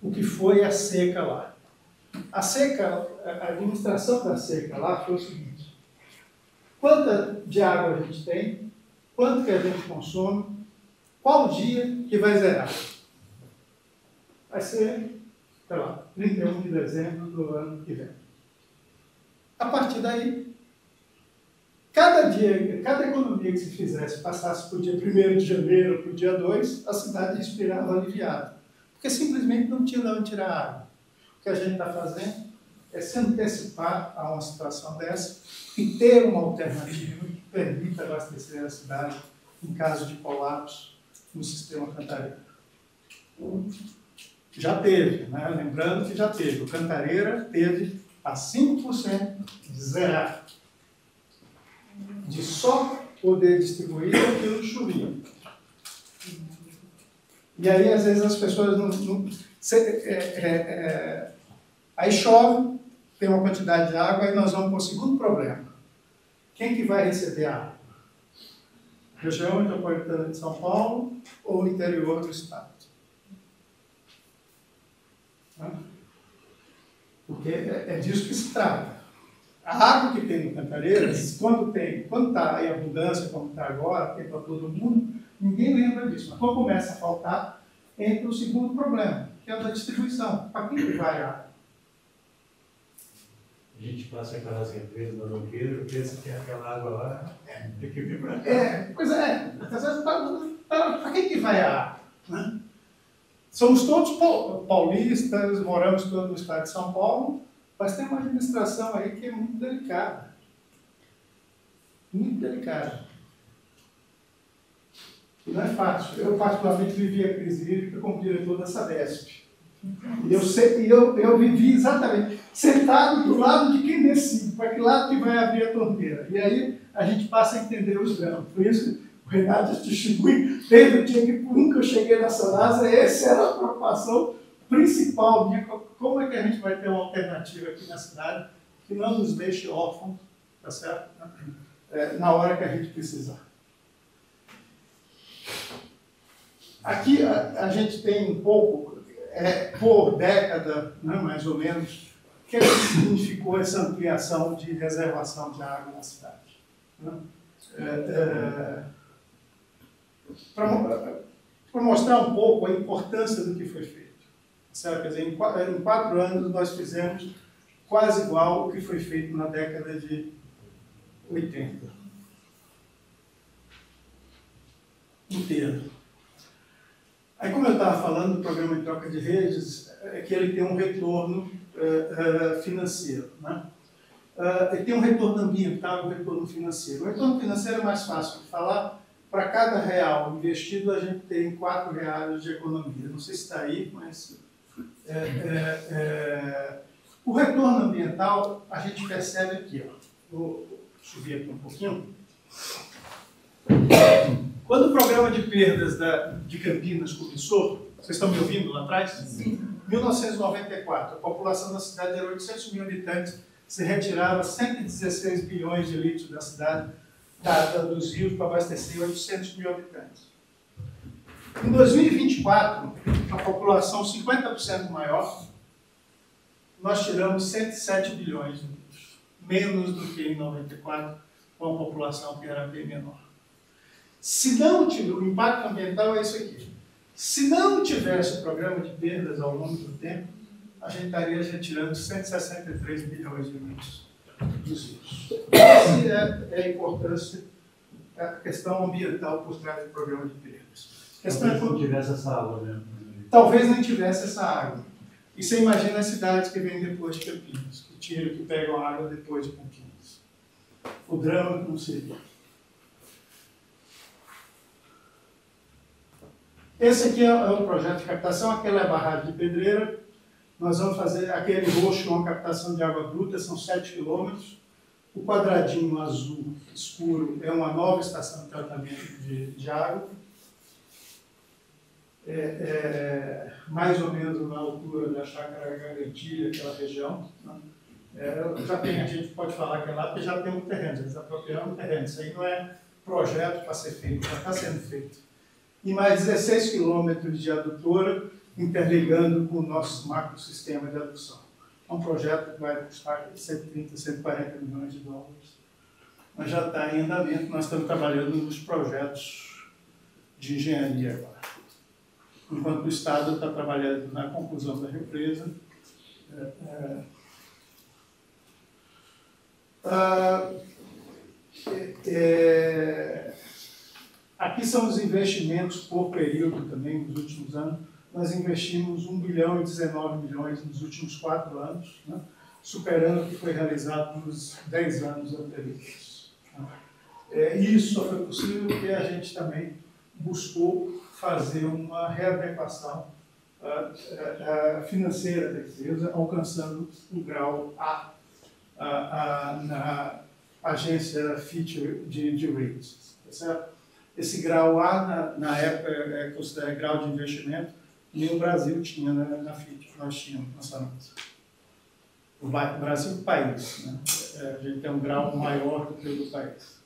o que foi a seca lá? A seca, a administração da seca lá foi o seguinte: quanta de água a gente tem, quanto que a gente consome, qual o dia que vai zerar? Vai ser, sei lá, 31 de dezembro do ano que vem. A partir daí, cada economia que se fizesse, passasse para o dia 1º de janeiro, para o dia 2, a cidade respirava aliviada. Porque simplesmente não tinha de onde tirar água. O que a gente está fazendo é se antecipar a uma situação dessa e ter uma alternativa que permita abastecer a cidade em caso de colapso no sistema Cantareira. Já teve, né? Lembrando que já teve. O Cantareira teve a 5% de zerar, de só poder distribuir aquilo que chovia. E aí, às vezes, as pessoas aí chove, tem uma quantidade de água, aí nós vamos para o segundo problema. Quem que vai receber a água? Região metropolitana de São Paulo ou o interior do estado? Porque é disso que se trata. A água que tem no Cantareira, quando está em abundância, como está agora, tem para todo mundo, ninguém lembra disso. Mas quando começa a faltar, entra o segundo problema, que é o da distribuição. Para quem que vai a água? A gente passa aquelas represas no Nogueira e pensa que aquela água lá tem que vir para cá. Pois é. Para quem que vai a água? Né? Somos todos paulistas, moramos todos no estado de São Paulo, mas tem uma administração aí que é muito delicada. Muito delicada. E não é fácil. Eu, particularmente, vivi a crise hídrica como diretor da Sabesp. E eu vivi exatamente sentado do lado de quem decide, para que lado que vai abrir a torneira. E aí a gente passa a entender os dramas. Por isso, o Renato distribui, desde o dia que eu cheguei na Sanasa, essa era a preocupação principal minha. Como é que a gente vai ter uma alternativa aqui na cidade que não nos deixe órfãos, tá certo? Na hora que a gente precisar. Aqui a gente tem um pouco, por década, né, mais ou menos, o que significou essa ampliação de reservação de água na cidade. Né? Para mostrar um pouco a importância do que foi feito. Certo? Quer dizer, em 4 anos nós fizemos quase igual ao que foi feito na década de 80. Inteiro. Aí, como eu estava falando do programa de troca de redes, é que ele tem um retorno financeiro. Né? Ele tem um retorno ambiental e um retorno financeiro. O retorno financeiro é mais fácil de falar. Para cada real investido, a gente tem R$4 de economia. Não sei se está aí, mas... o retorno ambiental, a gente percebe aqui. Ó. Vou subir aqui um pouquinho. Quando o programa de perdas de Campinas começou, vocês estão me ouvindo lá atrás? Sim. 1994, a população da cidade era 800 mil habitantes, se retirava 116 bilhões de litros da cidade, dos rios, para abastecer 800 mil habitantes. Em 2024, a população 50% maior, nós tiramos 107 bilhões de litros, menos do que em 94, com a população que era bem menor. Se não tiver, o impacto ambiental é isso aqui. Se não tivesse o programa de perdas ao longo do tempo, a gente estaria retirando 163 bilhões de litros dos rios. Essa é a importância, a questão ambiental por trás do programa de perdas. Talvez não tivesse essa água mesmo. Talvez não tivesse essa água. E você imagina as cidades que vêm depois de Campinas, que pegam a água depois de Campinas. O drama que não seria. Esse aqui é o projeto de captação, aquela é a barragem de Pedreira. Nós vamos fazer aquele roxo, uma captação de água bruta, são 7 quilômetros. O quadradinho azul escuro é uma nova estação de tratamento de água. Mais ou menos na altura da Chácara Gargantilha, aquela região. Né? Já tem, a gente pode falar que é lá, porque já tem um terreno, eles apropriaram o terreno. Isso aí não é projeto para ser feito, já está sendo feito. E mais 16 quilômetros de adutora, interligando com o nosso macrosistema de adução. É um projeto que vai custar 130, 140 milhões de dólares. Mas já está em andamento, nós estamos trabalhando nos projetos de engenharia agora. Enquanto o Estado está trabalhando na conclusão da represa. Aqui são os investimentos por período também, nos últimos anos. nós investimos 1 bilhão e 19 milhões nos últimos 4 anos, né, superando o que foi realizado nos 10 anos anteriores. Isso só foi possível porque a gente também buscou fazer uma readequação financeira da empresa, alcançando o grau A na agência Fitch de ratings. Tá certo? Esse grau A, na época, é considerado grau de investimento, e o Brasil tinha na Fitch, nós tínhamos lançamento. O Brasil é o país, né? A gente tem um grau maior do que o do país.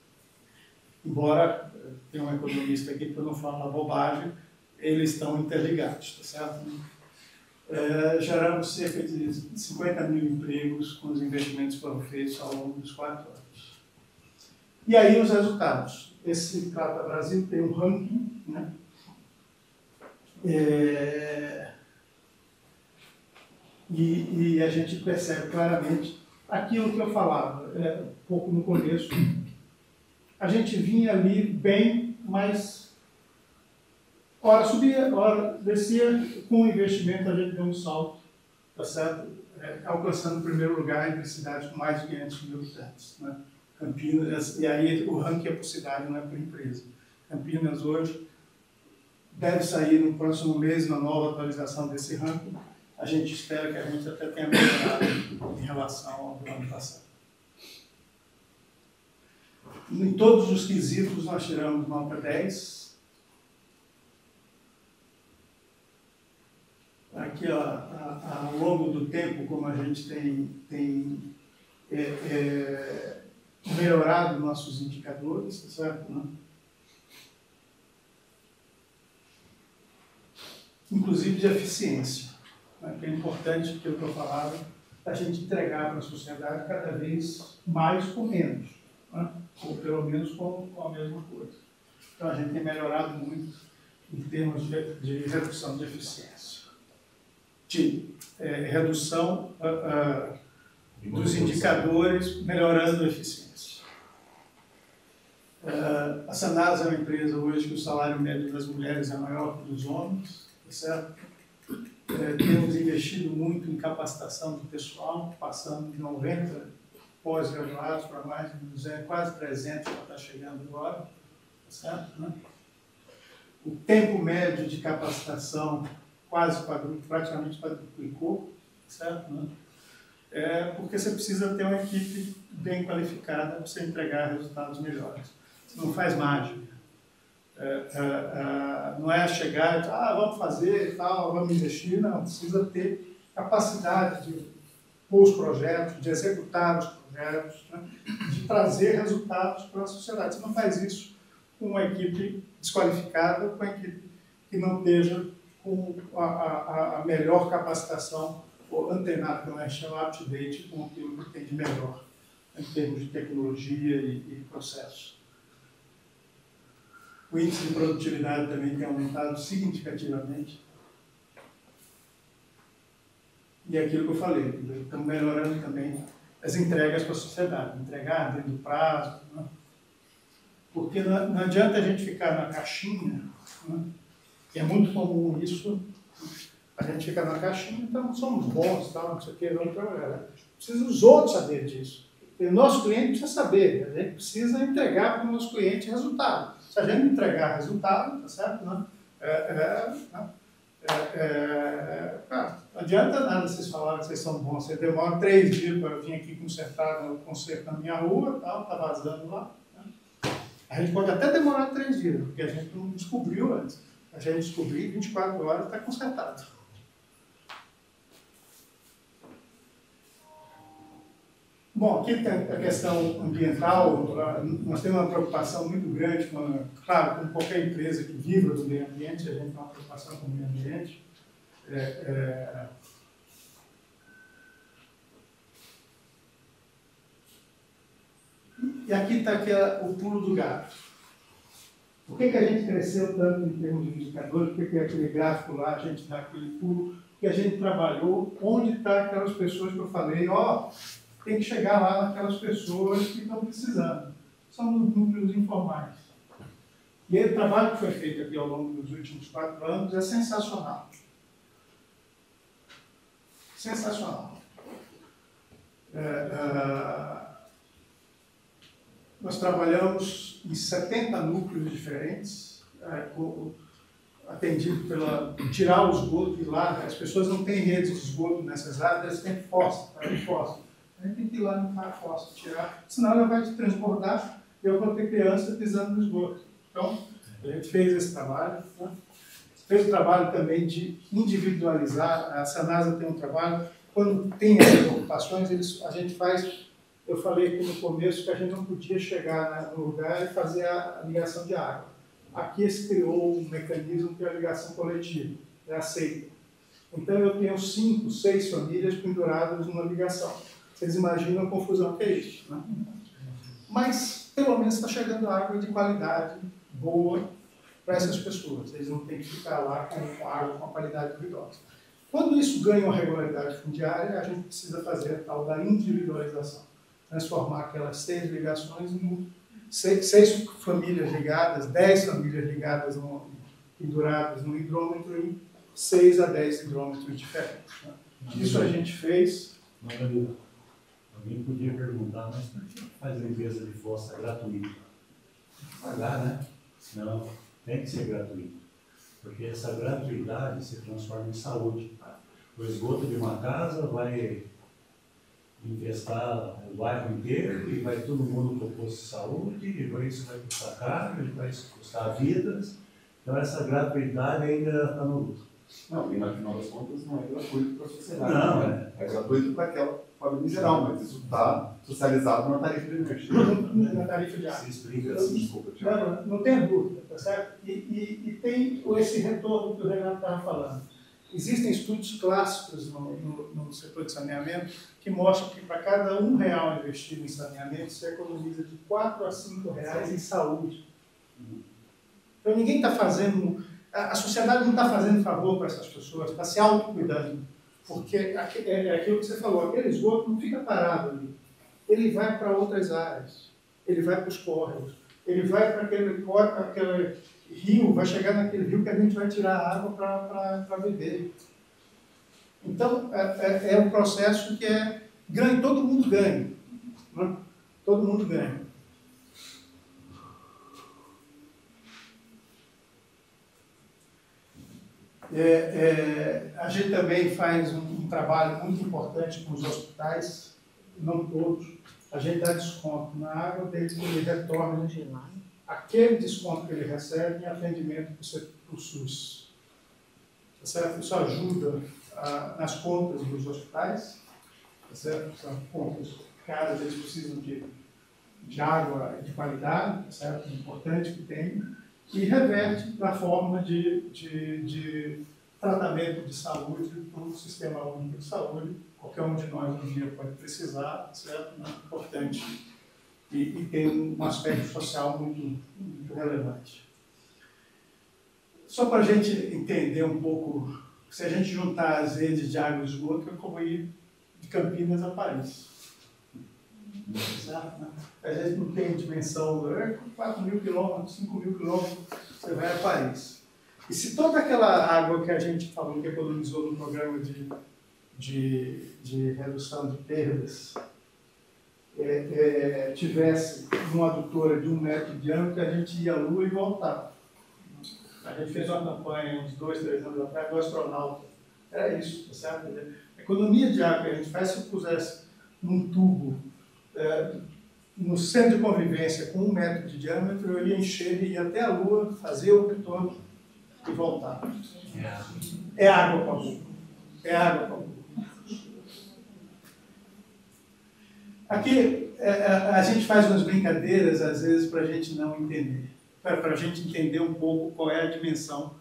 Embora, tem um economista aqui, para não falar uma bobagem, eles estão interligados, tá certo? Geramos cerca de 50 mil empregos com os investimentos que foram feitos ao longo dos 4 anos. E aí os resultados. Esse Prata Brasil tem um ranking, né? E a gente percebe claramente aquilo que eu falava um pouco no começo. A gente vinha ali bem, mas hora subia, hora descia. Com o investimento a gente deu um salto, tá certo? Alcançando o primeiro lugar entre cidades com mais de 500 mil habitantes, né? Campinas, e aí o ranking é por cidade, não é por empresa. Campinas hoje deve sair no próximo mês uma nova atualização desse ranking. A gente espera que a gente até tenha melhorado em relação ao do ano passado. Em todos os quesitos nós tiramos nota 10. Aqui, ao longo do tempo, como a gente tem melhorado nossos indicadores, certo? Né? Inclusive de eficiência, né? Que é importante, que eu estou falando, a gente entregar para a sociedade cada vez mais com menos, né? Ou pelo menos com a mesma coisa. Então a gente tem melhorado muito em termos de redução de eficiência. De redução dos indicadores, melhorando a eficiência. A Sanasa é uma empresa hoje que o salário médio das mulheres é maior que dos homens, tá certo? Temos investido muito em capacitação do pessoal, passando de 90 pós-graduados para mais de 200, quase 300 que está chegando agora, tá certo? Né? O tempo médio de capacitação praticamente quadruplicou, certo? Né? Porque você precisa ter uma equipe bem qualificada para você entregar resultados melhores. Você não faz mágica. Não é chegar e dizer, vamos fazer, tal, vamos investir. Não, precisa ter capacidade de pôr os projetos, de executar os projetos, né? De trazer resultados para a sociedade. Você não faz isso com uma equipe desqualificada, com uma equipe que não esteja com a melhor capacitação ou antenado, que nós chamamos up-to-date, com aquilo que tem de melhor em termos de tecnologia e processo. O índice de produtividade também tem aumentado significativamente. E é aquilo que eu falei, estamos melhorando também as entregas para a sociedade, entregar dentro do prazo, né? Porque não adianta a gente ficar na caixinha, né? E é muito comum isso, a gente fica na caixinha, então somos bons, tal, não sei o que, vamos trabalhar. Precisa os outros saberem disso. E o nosso cliente precisa saber, a gente precisa entregar para o nosso cliente resultado. Se a gente não entregar resultado, tá certo? Não adianta nada vocês falarem que vocês são bons. Você demora 3 dias para vir aqui consertar o conserto na minha rua, tal, tá vazando lá. Né? A gente pode até demorar 3 dias, porque a gente não descobriu antes. A gente descobriu em 24 horas está consertado. Bom, aqui tem a questão ambiental. Nós temos uma preocupação muito grande, claro, com qualquer empresa que viva do meio ambiente, a gente tem uma preocupação com o meio ambiente. E aqui está o pulo do gato. Por que a gente cresceu tanto em termos de indicadores? Por que aquele gráfico lá, a gente dá aquele pulo? Porque a gente trabalhou onde estão aquelas pessoas que eu falei, tem que chegar lá naquelas pessoas que estão precisando. São os núcleos informais. E o trabalho que foi feito aqui ao longo dos últimos 4 anos é sensacional. sensacional. Nós trabalhamos em 70 núcleos diferentes, atendido pela tirar o esgoto de lá. As pessoas não têm redes de esgoto nessas áreas, eles têm fossa. A gente tem que ir lá limpar a fossa, tirar, senão ela vai transbordar e eu vou ter criança pisando no esgoto. Então, a gente fez esse trabalho, né? Fez o trabalho também de individualizar. A Sanasa tem um trabalho, quando tem essas ocupações, a gente faz. Eu falei aqui no começo que a gente não podia chegar no lugar e fazer a ligação de água. Aqui se criou um mecanismo que é a ligação coletiva, é aceita. Então eu tenho 5, 6 famílias penduradas numa ligação. Vocês imaginam a confusão que é isso, né? Mas pelo menos está chegando água de qualidade boa para essas pessoas. Eles não têm que ficar lá com água com qualidade duvidosa. Quando isso ganha uma regularidade fundiária, a gente precisa fazer a tal da individualização. Transformar aquelas 6 ligações em 6 famílias ligadas, 10 famílias ligadas, penduradas no hidrômetro, em 6 a 10 hidrômetros diferentes, né? Isso a gente fez. Alguém podia perguntar, mas por que faz limpeza de fossa gratuita? Pagar, né? Não, tem que ser gratuito. Porque essa gratuidade se transforma em saúde. O esgoto de uma casa vai infestar o bairro inteiro e vai todo mundo para o posto de saúde, e por isso vai custar caro, e vai custar vidas. Então essa gratuidade ainda está no lucro. Não, e no final das contas não é gratuito para a sociedade. Não, né? É gratuito para aquela família em geral, mas isso está socializado na tarifa de energia. Na tarifa de água. Se explica assim. Desculpa, Tiago. Não tem dúvida, tá certo? E tem esse retorno que o Renato estava falando. Existem estudos clássicos no setor de saneamento que mostram que para cada R$1 investido em saneamento, você economiza de R$4 a R$5 em saúde. Então ninguém está fazendo, a sociedade não está fazendo favor para essas pessoas, está se autocuidando. Porque é aquilo que você falou, aquele esgoto não fica parado ali. Ele vai para outras áreas, ele vai para os córregos, ele vai para aquele rio, vai chegar naquele rio que a gente vai tirar a água para beber. Então, é um processo que ganha, todo mundo ganha. Né? Todo mundo ganha. A gente também faz um trabalho muito importante com os hospitais, não todos. A gente dá desconto na água, desde que ele retorne aquele desconto que ele recebe em atendimento para o SUS. Tá certo? Isso ajuda nas contas dos hospitais, tá certo? São contas caras, eles precisam de água de qualidade, tá certo? É importante que tenha, e reverte para a forma de tratamento de saúde para o Sistema Único de Saúde. Qualquer um de nós um dia pode precisar, tá certo? É importante. E tem um aspecto social muito relevante. Só para a gente entender um pouco, se a gente juntar as redes de água e esgoto, é como ir de Campinas a Paris. Certo? A gente não tem dimensão, 4.000 quilômetros, 5.000 quilômetros, você vai a Paris. E se toda aquela água que a gente falou que economizou no programa de redução de perdas, tivesse uma adutora de 1 metro de diâmetro, a gente ia à Lua e voltava. A gente fez uma campanha uns 2, 3 anos atrás do astronauta. Era isso, tá certo? A economia de água que a gente faz, se eu pusesse num tubo no centro de convivência com 1 metro de diâmetro, eu ia encher e ia até a Lua, fazer o retorno e voltar. É água para o É água para o Aqui a gente faz umas brincadeiras, às vezes, para a gente não entender. Para a gente entender um pouco qual é a dimensão.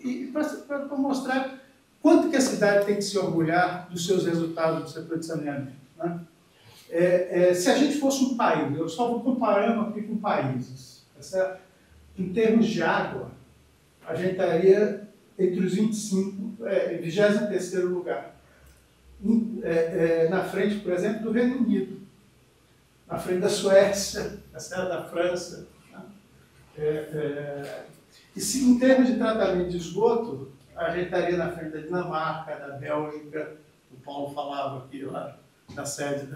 E para mostrar quanto que a cidade tem que se orgulhar dos seus resultados do setor de saneamento. Né? Se a gente fosse um país, eu só vou comparando aqui com países, tá certo? Em termos de água, a gente estaria entre os 23º lugar. Na frente, por exemplo, do Reino Unido, na frente da Suécia, da França. Né? E se em termos de tratamento de esgoto, a gente estaria na frente da Dinamarca, da Bélgica, o Paulo falava aqui, lá da sede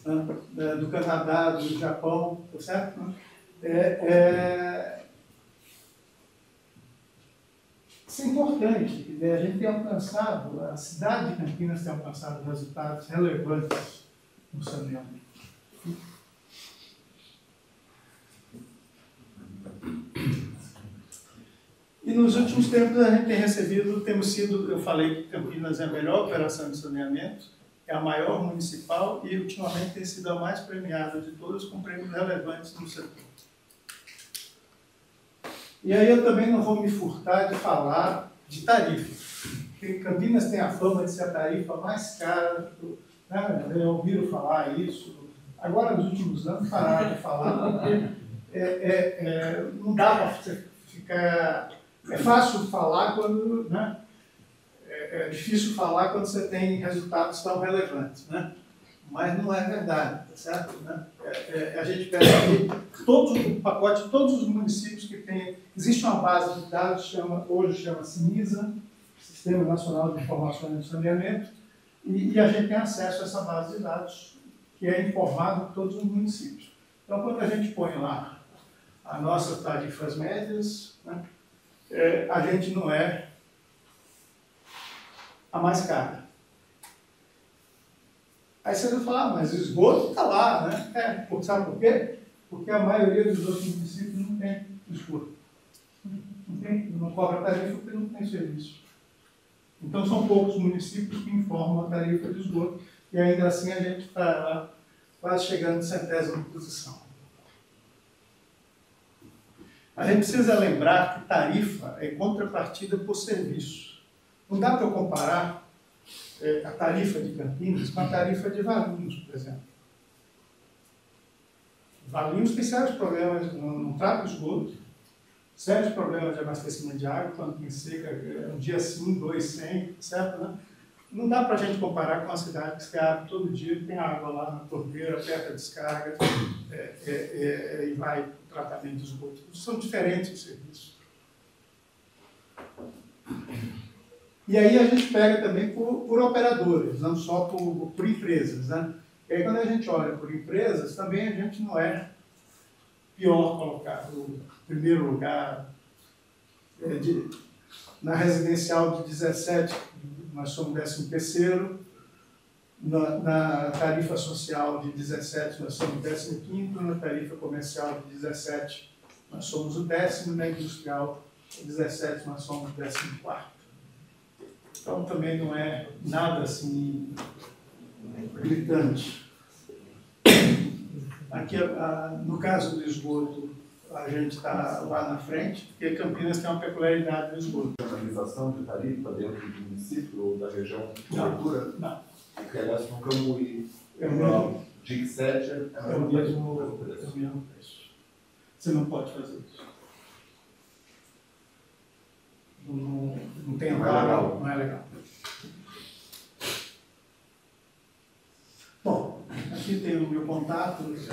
do Canadá, do Japão, tá certo? Isso é importante, a gente tem alcançado, a cidade de Campinas tem alcançado resultados relevantes no saneamento. E nos últimos tempos a gente tem recebido, eu falei que Campinas é a melhor operação de saneamento, é a maior municipal e ultimamente tem sido a mais premiada de todas, com prêmios relevantes no setor. E aí eu também não vou me furtar de falar de tarifa, porque Campinas tem a fama de ser a tarifa mais cara, né? Já ouviram falar isso, agora nos últimos anos pararam de falar, porque não dá para ficar... É fácil falar quando... Né? É difícil falar quando você tem resultados tão relevantes, né? Mas não é verdade, tá certo? Né? A gente pega aqui o pacote de todos os municípios que tem... Existe uma base de dados, hoje chama-se NISA, Sistema Nacional de Informações de Saneamento, e a gente tem acesso a essa base de dados, que é informada por todos os municípios. Então, quando a gente põe lá as nossas tarifas médias, né, a gente não é a mais cara. Aí você vai falar, mas o esgoto está lá, né? Sabe por quê? Porque a maioria dos outros municípios não tem esgoto. Não cobra tarifa porque não tem serviço. Então são poucos municípios que informam a tarifa de esgoto e ainda assim a gente está lá quase chegando em 100ª posição. A gente precisa lembrar que tarifa é contrapartida por serviço. Não dá para eu comparar a tarifa de Campinas com a tarifa de Valinhos, por exemplo. Valinhos tem sérios problemas no trato de esgoto, sérios problemas de abastecimento de água, quando tem seca, um dia sim, 2 sem, certo? Né? Não dá para a gente comparar com uma cidade que se abre todo dia, tem água lá na torneira, aperta a descarga e vai para o tratamento de esgoto. São diferentes os serviços. E aí a gente pega também por operadores, não só por empresas, né? E aí quando a gente olha por empresas, também a gente não é pior colocado no primeiro lugar. Na residencial de 17, nós somos 13º, na tarifa social de 17, nós somos 15º, na tarifa comercial de 17, nós somos o 10º, na industrial de 17, nós somos o 14º. Então, também não é nada assim gritante. Aqui, no caso do esgoto, a gente está lá na frente, porque Campinas tem uma peculiaridade do esgoto. Organização de tarifa dentro do município ou da região de cobertura? Não. Porque, aliás, no Cambuí, o DIC7 é o mesmo preço. Você não pode fazer isso. Não tem amparo, não é legal. Bom, aqui tem o meu contato, se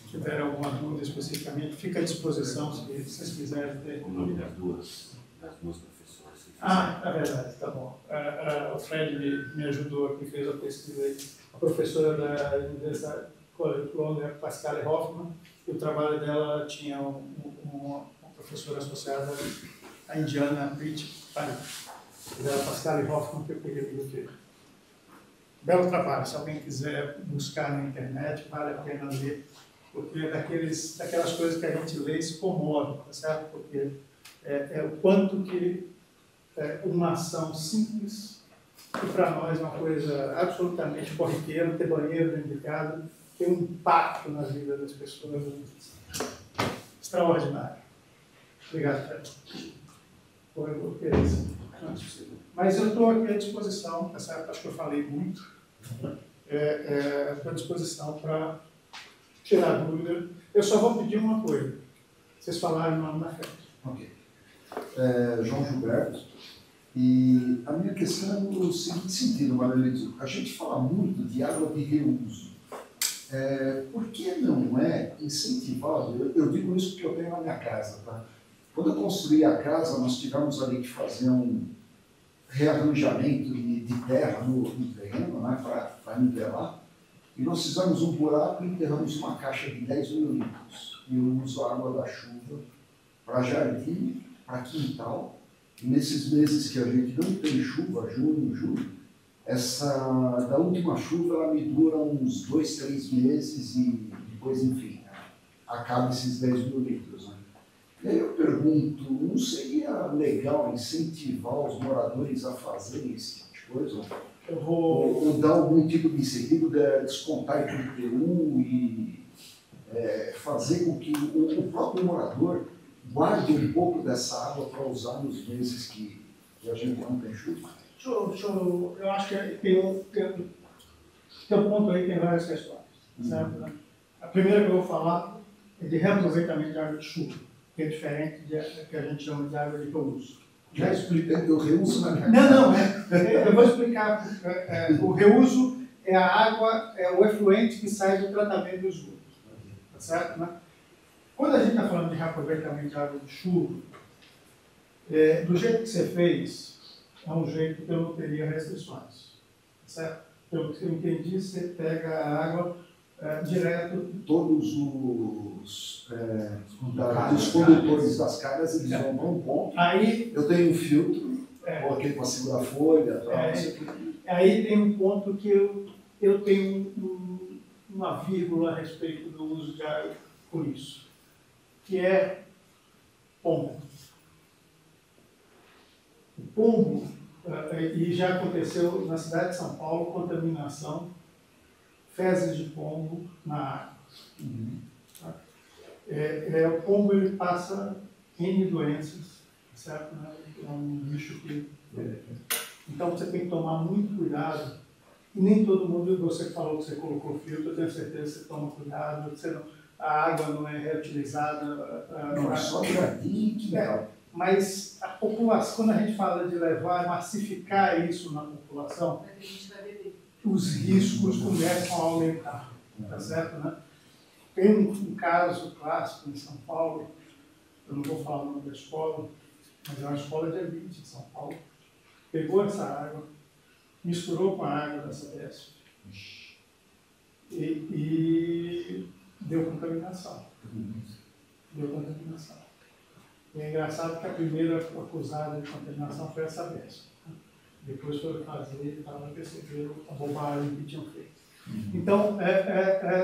tiver alguma dúvida especificamente, fica à disposição se vocês quiserem ter. O nome das duas professoras. É verdade, tá bom. O Fred me ajudou aqui, fez a pesquisa aí. A professora da Universidade College London, Pascale Hoffman, e o trabalho dela tinha uma professora associada, a indiana Preeti Parekh. Da Pascale Hoffman, que eu peguei do aqui. Belo trabalho, se alguém quiser buscar na internet, vale a pena ler, porque é daquelas coisas que a gente lê e se comove, tá certo? Porque é o quanto que uma ação simples, que para nós é uma coisa absolutamente corriqueira, ter banheiro dentro de casa, tem um impacto na vida das pessoas extraordinário. Obrigado, Fred. Foi o que é isso. Mas eu estou aqui à disposição, tá certo? Acho que eu falei muito. Estou à disposição para tirar dúvida. Eu só vou pedir uma coisa. Vocês falaram o nome na frente. Ok. João Gilberto. E a minha questão é no seguinte sentido, Marelito. A gente fala muito de água de reuso. Por que não é incentivado? Eu digo isso porque eu tenho na minha casa, tá? Quando eu construí a casa, nós tivemos ali que fazer rearranjamento de terra no terreno, né, para nivelar. E nós fizemos um buraco e enterramos uma caixa de 10 mil litros. E eu uso a água da chuva para jardim, para quintal. E nesses meses que a gente não tem chuva, junho, julho, da última chuva ela me dura uns 2, 3 meses e depois, enfim, acaba esses 10 mil litros. Né? E aí eu pergunto, não seria legal incentivar os moradores a fazerem esse tipo de coisa? Ou dar algum tipo de incentivo, descontar IPTU e fazer com que o próprio morador guarde um pouco dessa água para usar nos meses que a gente não tem chuva? Eu acho que tem um ponto aí, tem várias questões. Certo, né? A primeira que eu vou falar é de reaproveitamento de água de chuva, que é diferente do que a gente chama de água de reuso. Já expliquei, eu reuso na minha Não, eu vou explicar. O reuso é a água, é o efluente que sai do tratamento do esgoto. Tá certo, né? Quando a gente está falando de reaproveitamento de água de chuva, do jeito que você fez, é um jeito que eu não teria restrições. Tá certo? Pelo que eu entendi, você pega a água direto. Todos os condutores das calhas, eles vão para um ponto. Aí, eu tenho um filtro, coloquei para segurar a folha. Aí tem um ponto que eu tenho uma vírgula a respeito do uso de água por isso, que é pombo. O pombo, e já aconteceu na cidade de São Paulo, contaminação, fezes de pombo na água. O pombo ele passa N doenças, certo? É um bicho que... Então você tem que tomar muito cuidado. E nem todo mundo, você falou que você colocou filtro, eu tenho certeza que você toma cuidado, a água não é reutilizada. Não, só jardim e quintal. Mas a população, quando a gente fala de massificar isso na população, os riscos começam a aumentar, tá certo, né? Tem um caso clássico em São Paulo, eu não vou falar o nome da escola, mas é uma escola de elite de São Paulo, pegou essa água, misturou com a água da Sabesp e deu contaminação. E é engraçado que a primeira acusada de contaminação foi a Sabesp. Depois foram fazer e perceberam a bobagem que tinham feito. Então,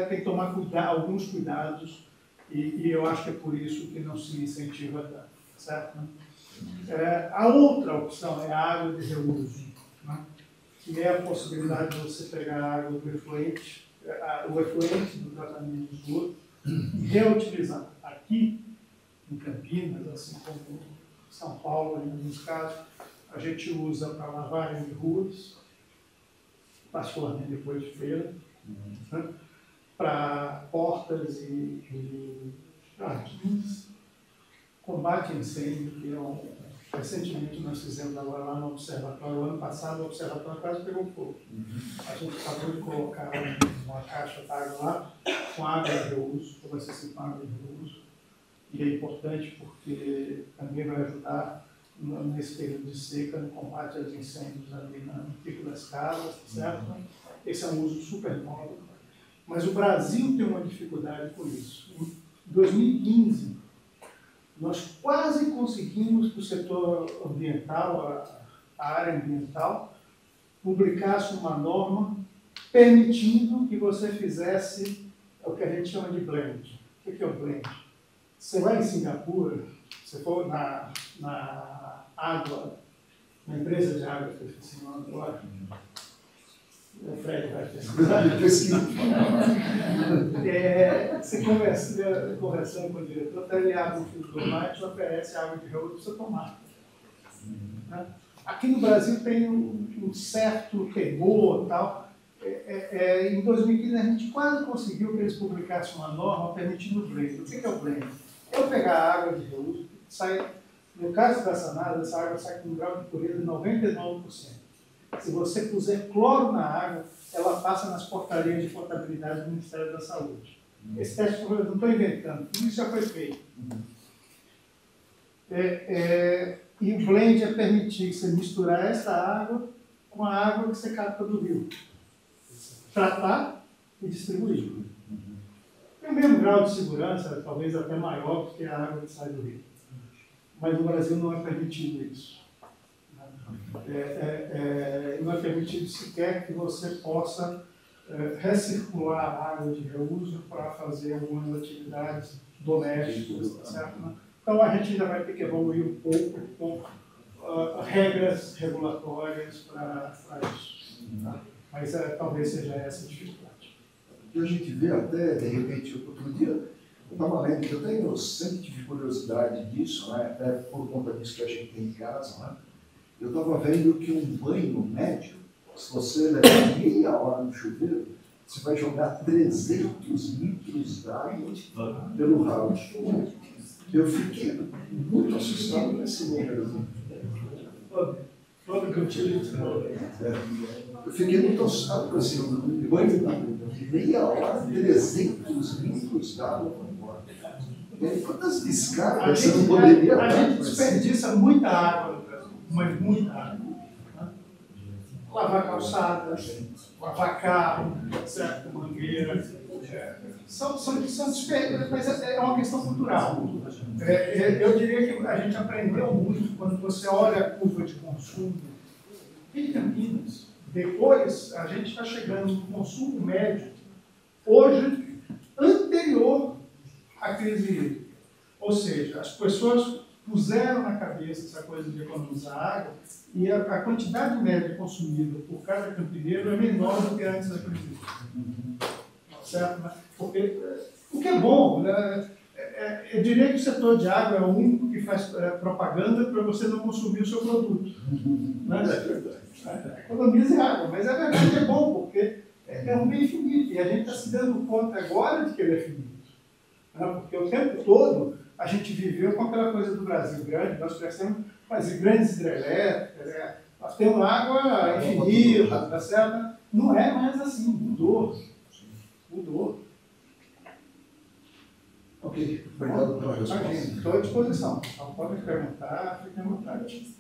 tem que tomar alguns cuidados e eu acho que é por isso que não se incentiva tanto, certo? Né? A outra opção é a água de reuso, né? Que é a possibilidade de você pegar a água do efluente, o efluente do tratamento de esgoto e reutilizar. Aqui, em Campinas, assim como em São Paulo, em alguns casos, a gente usa para lavagem de ruas, particularmente depois de feira, né? Para portas e jardins, combate a incêndio, que recentemente nós fizemos agora lá no observatório. O ano passado o observatório quase pegou fogo. A gente acabou de colocar uma caixa d'água lá com água de reuso, para você com água de reuso. E é importante porque também vai ajudar nesse período de seca no combate aos incêndios ali no pico das casas, certo? Esse é um uso super novo. Mas o Brasil tem uma dificuldade com isso. Em 2015, nós quase conseguimos que o setor ambiental, a área ambiental, publicasse uma norma permitindo que você fizesse o que a gente chama de blend. O que é o blend? Você vai em Singapura, você for na água, na empresa de água, que eu esqueci o nome agora, o Fred vai pesquisar. Você conversando com o diretor, até ele abre um filtro lá e te oferece água de reuso para você tomar. Aqui no Brasil tem um certo temor e tal. Em 2015 a gente quase conseguiu que eles publicassem uma norma permitindo o blend. O que é o blend? Eu pegar a água de reuso, no caso da Sanada, essa água sai com um grau de pureza de 99%. Se você puser cloro na água, ela passa nas portarias de potabilidade do Ministério da Saúde. Esse teste eu não estou inventando, tudo isso já foi feito. E o blend é permitir você misturar essa água com a água que você capta do rio. Tratar e distribuir. Tem o mesmo grau de segurança, talvez até maior do que a água que sai do rio. Mas no Brasil não é permitido isso. Não é permitido sequer que você possa recircular a água de reuso para fazer algumas atividades domésticas, certo? Então a gente ainda vai ter que evoluir um pouco com regras regulatórias para isso. Tá? Mas talvez seja essa a dificuldade. E a gente vê até, de repente, outro dia, eu estava lendo, eu sempre tive curiosidade disso, né? Até por conta disso que a gente tem em casa, né? Eu estava vendo que um banho médio, se você levar meia hora no chuveiro, você vai jogar 300 litros d'água pelo ralo. Eu fiquei muito assustado com esse número. Todo que eu tive. Eu fiquei muito assustado com esse número. Banho de meia hora, 300 litros d'água para embora. E aí, quantas descargas você não poderia dar? A gente desperdiça muita água no Brasil, mas muita água. Lavar calçada, lavar carro, certo? Mangueira. São desperdícios, mas é uma questão cultural. Eu diria que a gente aprendeu muito quando você olha a curva de consumo em Campinas. Depois, a gente está chegando no consumo médio, hoje, anterior à crise hídrica. Ou seja, as pessoas puseram na cabeça essa coisa de economizar água e a quantidade média consumida por cada campineiro é menor do que antes da crise hídrica. Certo? Porque, o que é bom, né? Eu diria que o setor de água é o único que faz propaganda para você não consumir o seu produto. Né? Economize água, mas a verdade é bom, porque é um bem finito, e a gente está se dando conta agora de que ele é finito. Né? Porque o tempo todo a gente viveu com aquela coisa do Brasil grande, nós crescemos com as grandes hidrelétricas, nós temos água infinita, tá certo? Não é mais assim, mudou. Ok, obrigado pela resposta. Estou à disposição. Então, podem perguntar, fiquem à vontade.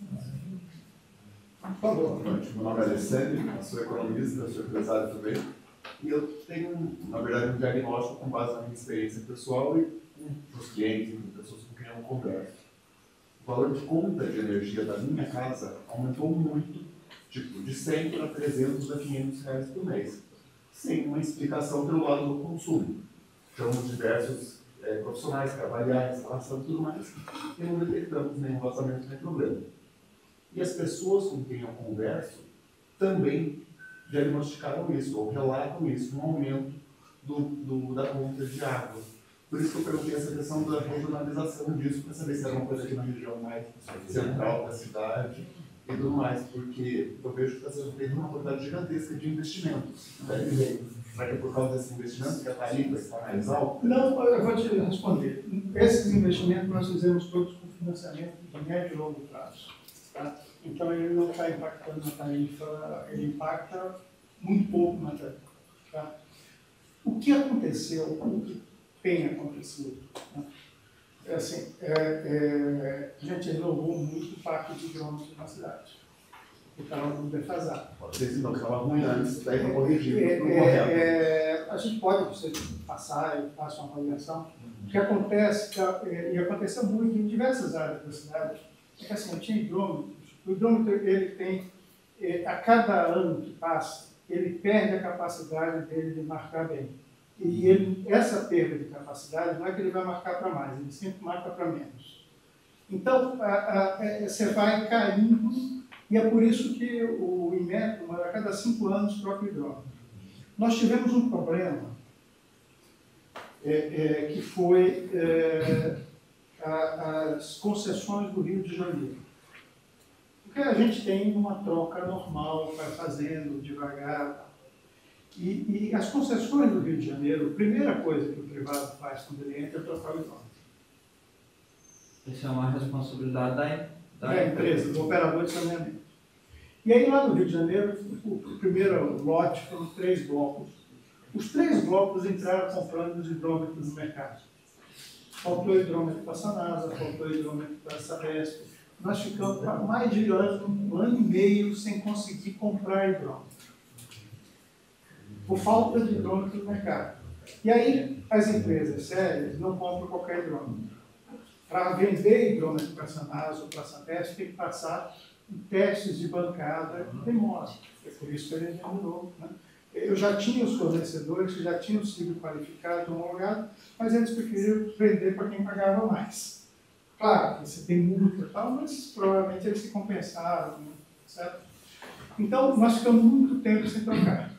Por favor. Meu nome é Alessandro, sou economista, sou empresário também. E eu tenho, na verdade, um diagnóstico com base na minha experiência pessoal e com os clientes e com pessoas com quem eu converso. O valor de conta de energia da minha casa aumentou muito, tipo, de 100 para 300 a 500 reais por mês, sem uma explicação pelo lado do consumo. Chamamos diversos profissionais para avaliar a instalação e tudo mais, e não detectamos nenhum vazamento, nem problema. E as pessoas com quem eu converso também diagnosticaram isso, ou relatam isso, um aumento da conta de água. Por isso que eu perguntei essa questão da regionalização disso, para saber se era uma coisa aqui na região mais central da cidade e tudo mais, porque eu vejo que está sendo feita uma quantidade gigantesca de investimentos. Será que é por causa desse investimento que a tarifa está mais alta? Não, eu vou te responder. Esses investimentos nós fizemos todos com financiamento de médio e longo prazo. Tá? Então ele não está impactando na tarifa, ele impacta muito pouco na tarifa. Tá? O que aconteceu, o que tem acontecido, né? Assim, a gente renovou muito o parque de hidrômetro na cidade. Estava muito defasado. Pode ser não, que estava ruim antes, daí para corrigir. A gente pode passar e fazer uma avaliação. O que acontece, e aconteceu muito em diversas áreas da cidade, é que assim, eu tinha hidrômetros. O hidrômetro, ele tem, a cada ano que passa, ele perde a capacidade dele de marcar bem. E essa perda de capacidade não é que ele vai marcar para mais, ele sempre marca para menos. Então, você vai caindo, e é por isso que o Inmetro, a cada 5 anos, troca o hidrômetro. Nós tivemos um problema, que foi as concessões do Rio de Janeiro. Porque a gente tem uma troca normal, vai fazendo devagar. E as concessões do Rio de Janeiro, a primeira coisa que o privado faz quando ele entra é trocar o hidrômetro. Isso é uma responsabilidade da empresa, do operador de saneamento. E aí lá no Rio de Janeiro, o primeiro lote foram 3 blocos. Os 3 blocos entraram comprando os hidrômetros no mercado. Faltou hidrômetro para a Sanasa, faltou hidrômetro para a Sabesp, nós ficamos há mais de um ano e meio sem conseguir comprar hidrômetro. Por falta de hidrômetro no mercado. E aí, as empresas sérias não compram qualquer hidrômetro. Para vender hidrômetro para a Sanasa ou para a Santeste, tem que passar em testes de bancada que demora. É por isso que ele demorou. Né? Eu já tinha os fornecedores que já tinham sido qualificados, homologados, mas eles preferiram vender para quem pagava mais. Claro, você tem multa e tal, mas provavelmente eles se compensaram, né? Certo? Então, nós ficamos muito tempo sem trocar.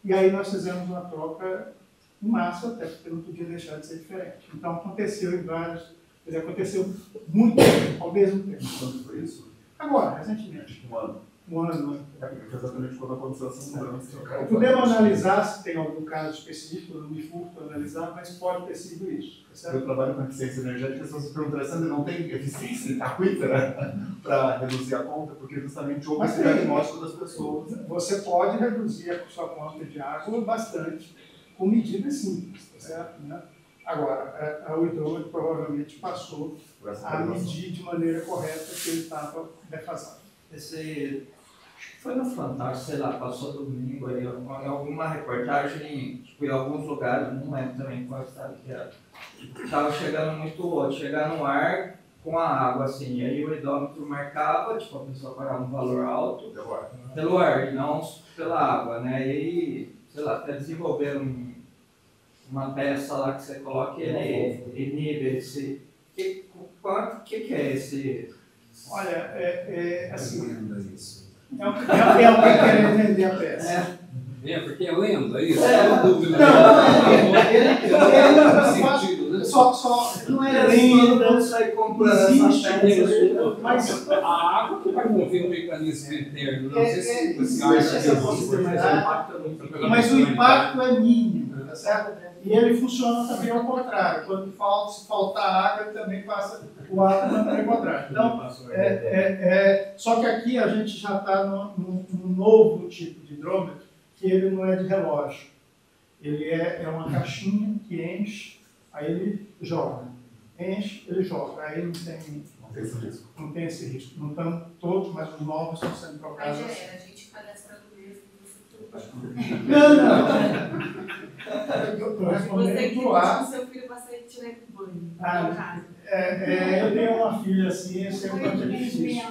E aí nós fizemos uma troca em massa, até porque não podia deixar de ser diferente. Então, aconteceu em vários, quer dizer, aconteceu muito ao mesmo tempo. Quando foi isso? Agora, recentemente. Um ano. Um ano. É, porque exatamente quando aconteceu essa mudança. Podemos analisar se tem algum caso específico, eu não me furto analisar, mas pode ter sido isso. Eu trabalho com eficiência energética, se você perguntar, Sandra, não tem eficiência aquífera para reduzir a conta? Porque justamente houve esse diagnóstico das pessoas. Você pode reduzir a sua conta de água bastante, com medidas simples, certo? Né? Agora, o hidrômetro provavelmente passou a medir de maneira correta que ele estava defasado. Foi no Fantástico, sei lá, passou domingo aí, em alguma reportagem, tipo, em alguns lugares, não lembro também qual estado que era. Tava chegando chegar no ar com a água, assim, e aí o hidrômetro marcava, tipo, a pessoa pagava um valor alto pelo ar, e não pela água, né? E aí, sei lá, até desenvolveram uma peça lá que você coloca e ele inibe esse... O que é esse... Olha, assim... É o que quer vender a peça. Porque lembra isso? Não dúvida. Não é lenda, não sai comprando essa peça. mas A água que vai mover o mecanismo interno. Não sei se você acha acha essa possibilidade. Mas o impacto é mínimo, tá certo? E ele funciona também ao contrário. Quando se faltar água, ele também passa o ar de maneira contrária. Então, só que aqui a gente já está num novo tipo de hidrômetro, que ele não é de relógio. Ele é uma caixinha que enche, aí ele joga. Enche, ele joga. Aí não tem esse risco. Não estão todos, mas os novos estão sendo trocados. Mas a gente cadastra o mesmo no futuro. Não. Você que deixa o seu filho passar e tirar banho. Eu tenho uma filha assim, eu sei o quanto é difícil.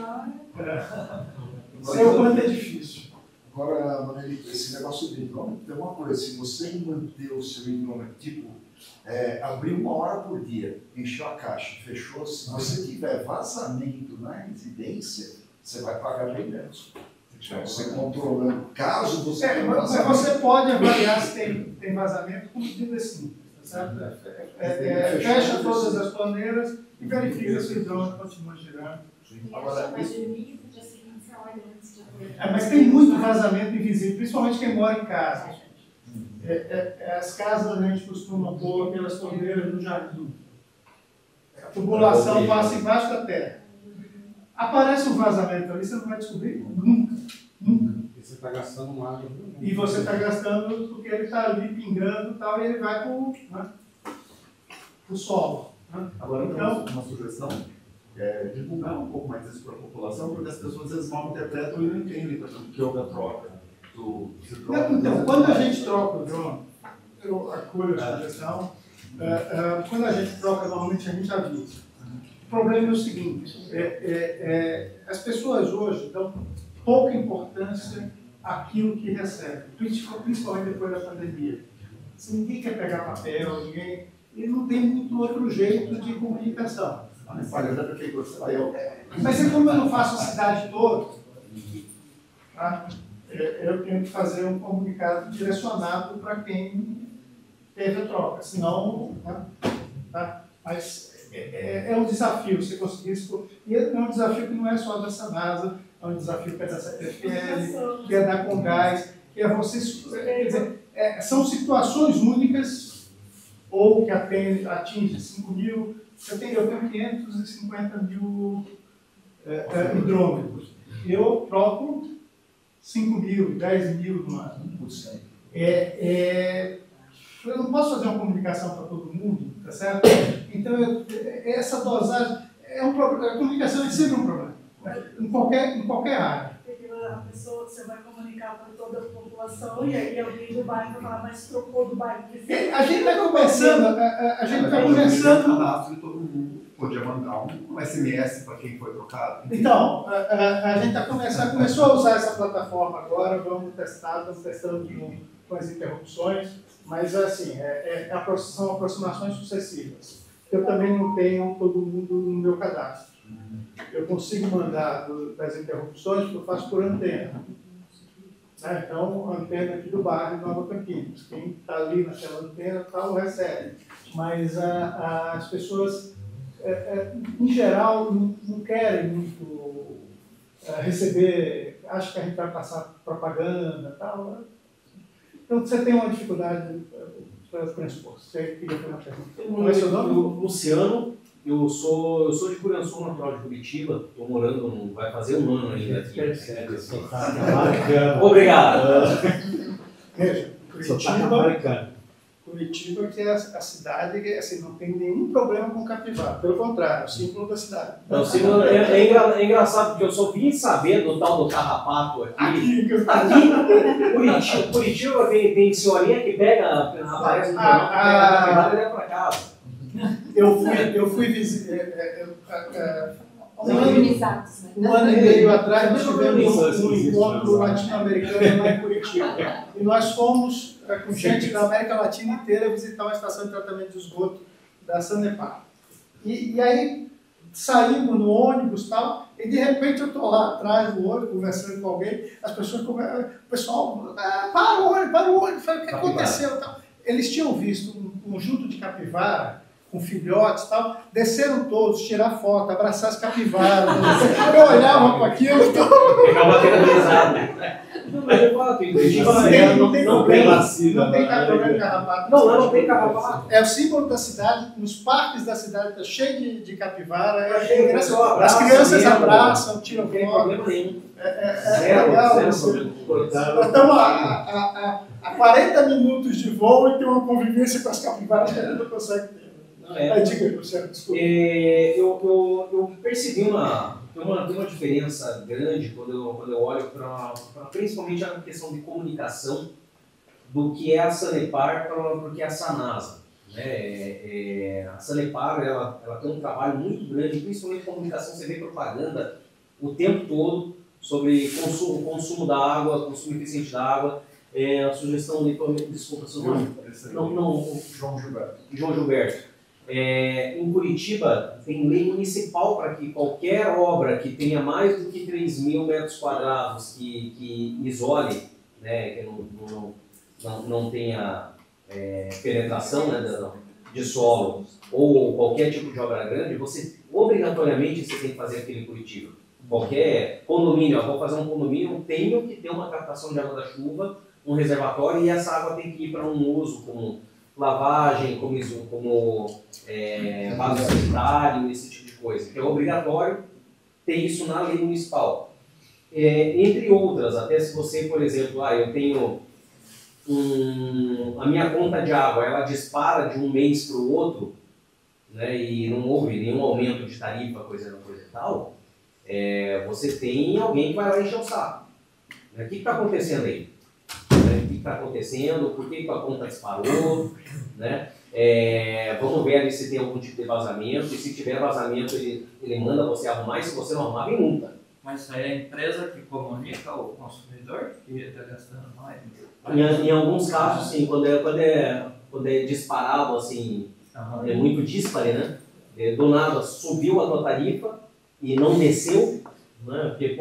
Sei o quanto é difícil. Agora, Manelito, esse negócio do hidrômetro tem uma coisa, se você manter o seu hidrômetro, tipo, abrir 1 hora por dia, encheu a caixa, fechou, se você tiver vazamento na residência, você vai pagar bem menos. Você controlando, caso você tenha vazamento. Mas você pode avaliar se tem vazamento com medidas simples, tá certo? Fecha todas as torneiras e verifica se o hidrômetro continua girando. Agora, mais de mim, dia seguinte, você olha antes de abrir. Mas tem muito vazamento invisível, principalmente quem mora em casa. As casas a gente costuma pôr aquelas torneiras no jardim. A tubulação passa embaixo da terra. Aparece um vazamento ali, você não vai descobrir nunca. E você está gastando água. E você está gastando porque ele está ali pingando e tal, e ele vai para o solo. Né? Agora, então, uma sugestão é divulgar um pouco mais isso para a população, porque as pessoas às vezes mal interpretam e não entendem, por exemplo, o que houve a troca. Então, quando a gente troca o drone, eu acolho a sugestão, quando a gente troca, normalmente a gente avisa. O problema é o seguinte, as pessoas hoje dão pouca importância àquilo que recebem, principalmente depois da pandemia. Se ninguém quer pegar papel, e não tem muito outro jeito de comunicação. Mas como eu não faço a cidade toda, tá? Eu tenho que fazer um comunicado direcionado para quem teve a troca, senão, tá? Mas é um desafio você conseguir isso. E é um desafio que não é só da Sanasa, é um desafio que é da CPFL, que é da Congás, que é você. Quer dizer, são situações únicas, ou que atinge 5 mil. Eu tenho 550 mil hidrômetros. Eu troco 5 mil, 10 mil no ano. Eu não posso fazer uma comunicação para todo mundo, tá certo? Então, essa dosagem, é um problema. A comunicação é sempre um problema, em qualquer área. Porque a pessoa, você vai comunicar para toda a população e aí alguém do bairro vai falar, mas trocou do bairro. A gente está começando, cadastro e todo mundo podia mandar um SMS para quem foi trocado. Então, a gente começou a usar essa plataforma agora, estamos testando com as interrupções, mas assim, são aproximações sucessivas. Eu também não tenho todo mundo no meu cadastro. Eu consigo mandar das interrupções que eu faço por antena. Né? Então, a antena aqui do bairro de Nova Campinas. Quem está ali naquela antena tal, recebe. Mas as pessoas, em geral, não querem muito receber, acham que a gente vai passar propaganda e tal. Então, você tem uma dificuldade para transpor. Você queria fazer uma pergunta? Qual é o seu nome? Luciano. Eu sou de Curançu, natural de Curitiba. Estou morando, vai fazer um ano ainda aqui. Obrigado. Veja, Curitiba que é a cidade que assim, não tem nenhum problema com capivara. Pelo contrário, é o símbolo da cidade. Não, é engraçado, porque eu só vim saber do tal do carrapato aqui. Curitiba tem senhorinha que aparece no jornal, pega a capivara e leva para casa. Eu fui visitar. Um ano e meio atrás, nós tivemos um encontro latino-americano lá em Curitiba. E nós fomos com gente da América Latina inteira visitar uma estação de tratamento de esgoto da Sanepar. E aí saímos no ônibus e tal, e de repente eu estou lá atrás do ônibus, conversando com alguém, as pessoas, o pessoal, para o ônibus, o que aconteceu? Tal. Eles tinham visto um conjunto de capivara com filhotes e tal, desceram todos, tirar foto, abraçar as capivaras. Eu olhava para aquilo e ficava aterrorizado. Mas eu falo que não tem problema de carrapato. Não tem carrapato. É o símbolo da cidade, nos parques da cidade está cheio de capivara. As crianças abraçam, tiram foto. Não tem problema nenhum. É legal. Nós estamos a 40 minutos de voo e tem uma convivência com as capivaras que a gente não consegue ter. Diga, Luciano, desculpa. Eu percebi uma diferença grande quando eu olho para principalmente a questão de comunicação do que é a Sanepar para o que é a Sanasa. Né? A Sanepar ela tem um trabalho muito grande, principalmente comunicação, você vê propaganda o tempo todo sobre consumo da água, consumo eficiente da água. A sugestão de desculpa, seu nome? João Gilberto. João Gilberto. Em Curitiba tem lei municipal para que qualquer obra que tenha mais do que 3.000 metros quadrados que isole, né, que não tenha penetração, né, de solo ou qualquer tipo de obra grande, obrigatoriamente você tem que fazer aquilo em Curitiba. Qualquer condomínio, vou fazer um condomínio, eu tenho que ter uma captação de água da chuva, um reservatório, e essa água tem que ir para um uso como lavagem, como vaso sanitário, esse tipo de coisa. Então é obrigatório ter isso na lei municipal. Entre outras, até se você, por exemplo, eu tenho a minha conta de água, ela dispara de um mês para o outro, né, e não houve nenhum aumento de tarifa, coisa e tal, você tem alguém que vai lá encher o saco. O que está acontecendo aí? O que está acontecendo? Por que a conta disparou? Né? Vamos ver ali se tem algum tipo de vazamento, e se tiver vazamento ele manda você arrumar, e se você não arrumar, vem multa. Mas isso aí é a empresa que comunica ao consumidor que está gastando mais? Em alguns casos, sim, quando é disparado, assim, é muito dispare, né? Do nada subiu a tua tarifa e não desceu, né? Porque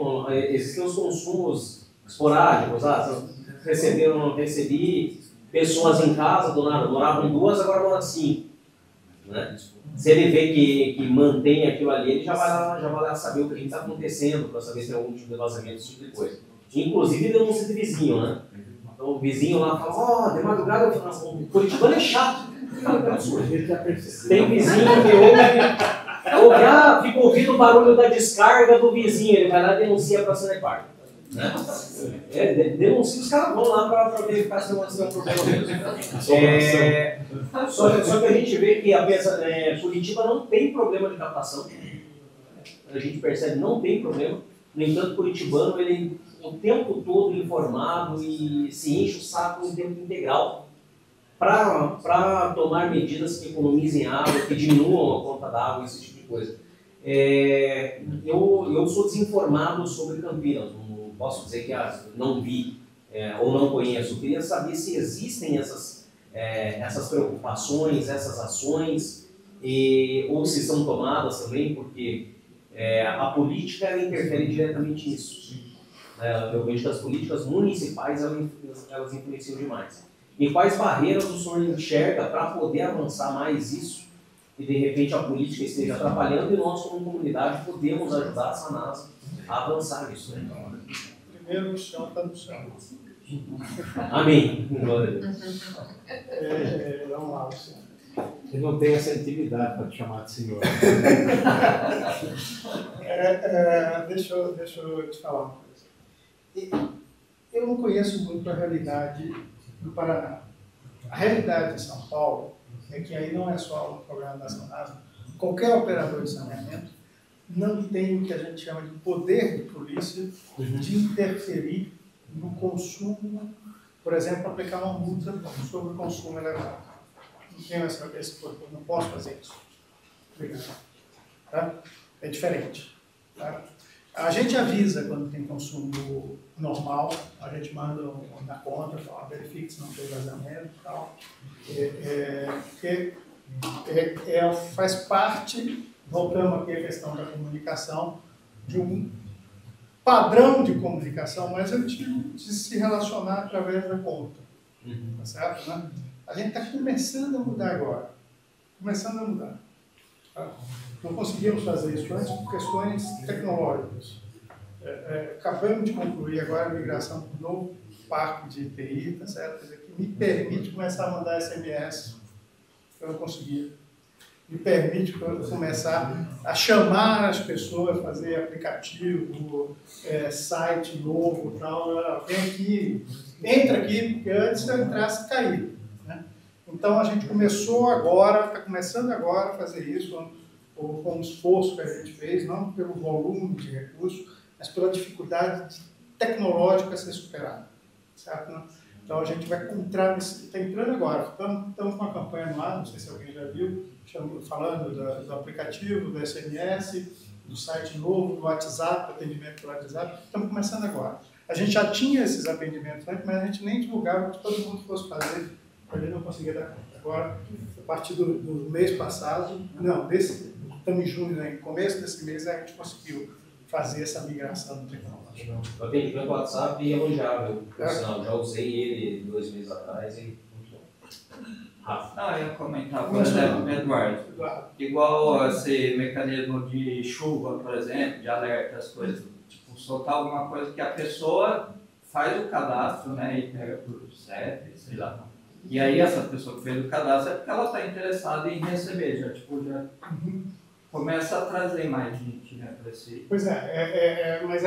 existem os consumos esporádicos, recebi pessoas em casa, do nada, moravam 2, agora moram 5. Né? Se ele vê que mantém aquilo ali, ele já vai lá saber o que está acontecendo, para saber se tem algum tipo de vazamento, esse tipo de coisa. Inclusive denúncia de vizinho, né? Então o vizinho lá fala, de madrugada eu falo, o curitibano é chato. Tem vizinho que ouve, fica ouvindo o barulho da descarga do vizinho, ele vai lá e denuncia para a Sanepar. Né? Denuncia, os caras vão lá para verificar se não é um problema mesmo. Só que a gente vê que Curitiba não tem problema de captação. a gente percebe não tem problema. No entanto, o curitibano, ele o tempo todo informado e se enche o saco em tempo integral para tomar medidas que economizem água, que diminuam a conta d'água, esse tipo de coisa. Eu sou desinformado sobre Campinas, não posso dizer que não vi ou não conheço. Eu queria saber se existem essas preocupações, essas ações, ou se são tomadas também, porque a política ela interfere diretamente nisso. Eu vejo que as políticas municipais elas influenciam demais. E quais barreiras o senhor enxerga para poder avançar mais isso e de repente a política esteja atrapalhando e nós como comunidade podemos ajudar a Sanasa a avançar nisso? Primeiro o chão está no chão. Amém. Vamos lá, Luciano. Eu não tenho essa intimidade para te chamar de senhor. Deixa eu te falar uma coisa. Eu não conheço muito a realidade do Paraná. A realidade de São Paulo é que aí não é só um problema da Sanasa. Qualquer operador de saneamento não tem o que a gente chama de poder de polícia de interferir no consumo, por exemplo, aplicar uma multa sobre o consumo elevado. Não tenho esse poder, não posso fazer isso. Obrigado. Tá? É diferente. Tá? A gente avisa quando tem consumo normal, a gente manda na conta, verifique se não tem vazamento e tal. Faz parte, voltamos aqui à questão da comunicação, de um padrão de comunicação mais antigo de se relacionar através da conta. Tá certo, né? A gente está começando a mudar agora. Começando a mudar. Tá? Não conseguimos fazer isso antes por questões tecnológicas. Acabamos de concluir agora a migração para um novo parque de TI, tá certo? Que me permite começar a mandar SMS, que eu não conseguia. Me permite começar a chamar as pessoas, fazer aplicativo, site novo e tal. Vem aqui, entra aqui, porque antes se eu entrasse, caía. Né? Então a gente começou agora, está começando agora a fazer isso, com um esforço que a gente fez, não pelo volume de recursos, mas pela dificuldade tecnológica a ser superada. Certo? Né? Então a gente vai entrar está entrando agora. Estamos com uma campanha no ar, não sei se alguém já viu, falando do aplicativo, do SMS, do site novo, do WhatsApp, do atendimento pelo WhatsApp. Estamos começando agora. A gente já tinha esses atendimentos antes, mas a gente nem divulgava que todo mundo fosse fazer, a gente não conseguia dar conta. Agora, a partir do mês passado, estamos em junho, né? No começo desse mês a gente conseguiu fazer essa migração tecnológica. O atendimento WhatsApp é elogiável, por sinal. Já usei ele 2 meses atrás e muito bom. Eu ia comentar, por exemplo, Eduardo, igual esse mecanismo de chuva, por exemplo, de alerta, as coisas, tipo, soltar alguma coisa que a pessoa faz o cadastro, né, e pega por CEP, sei lá. E aí essa pessoa que fez o cadastro é porque ela está interessada em receber, já começa a trazer mais gente, né, para esse... Pois mas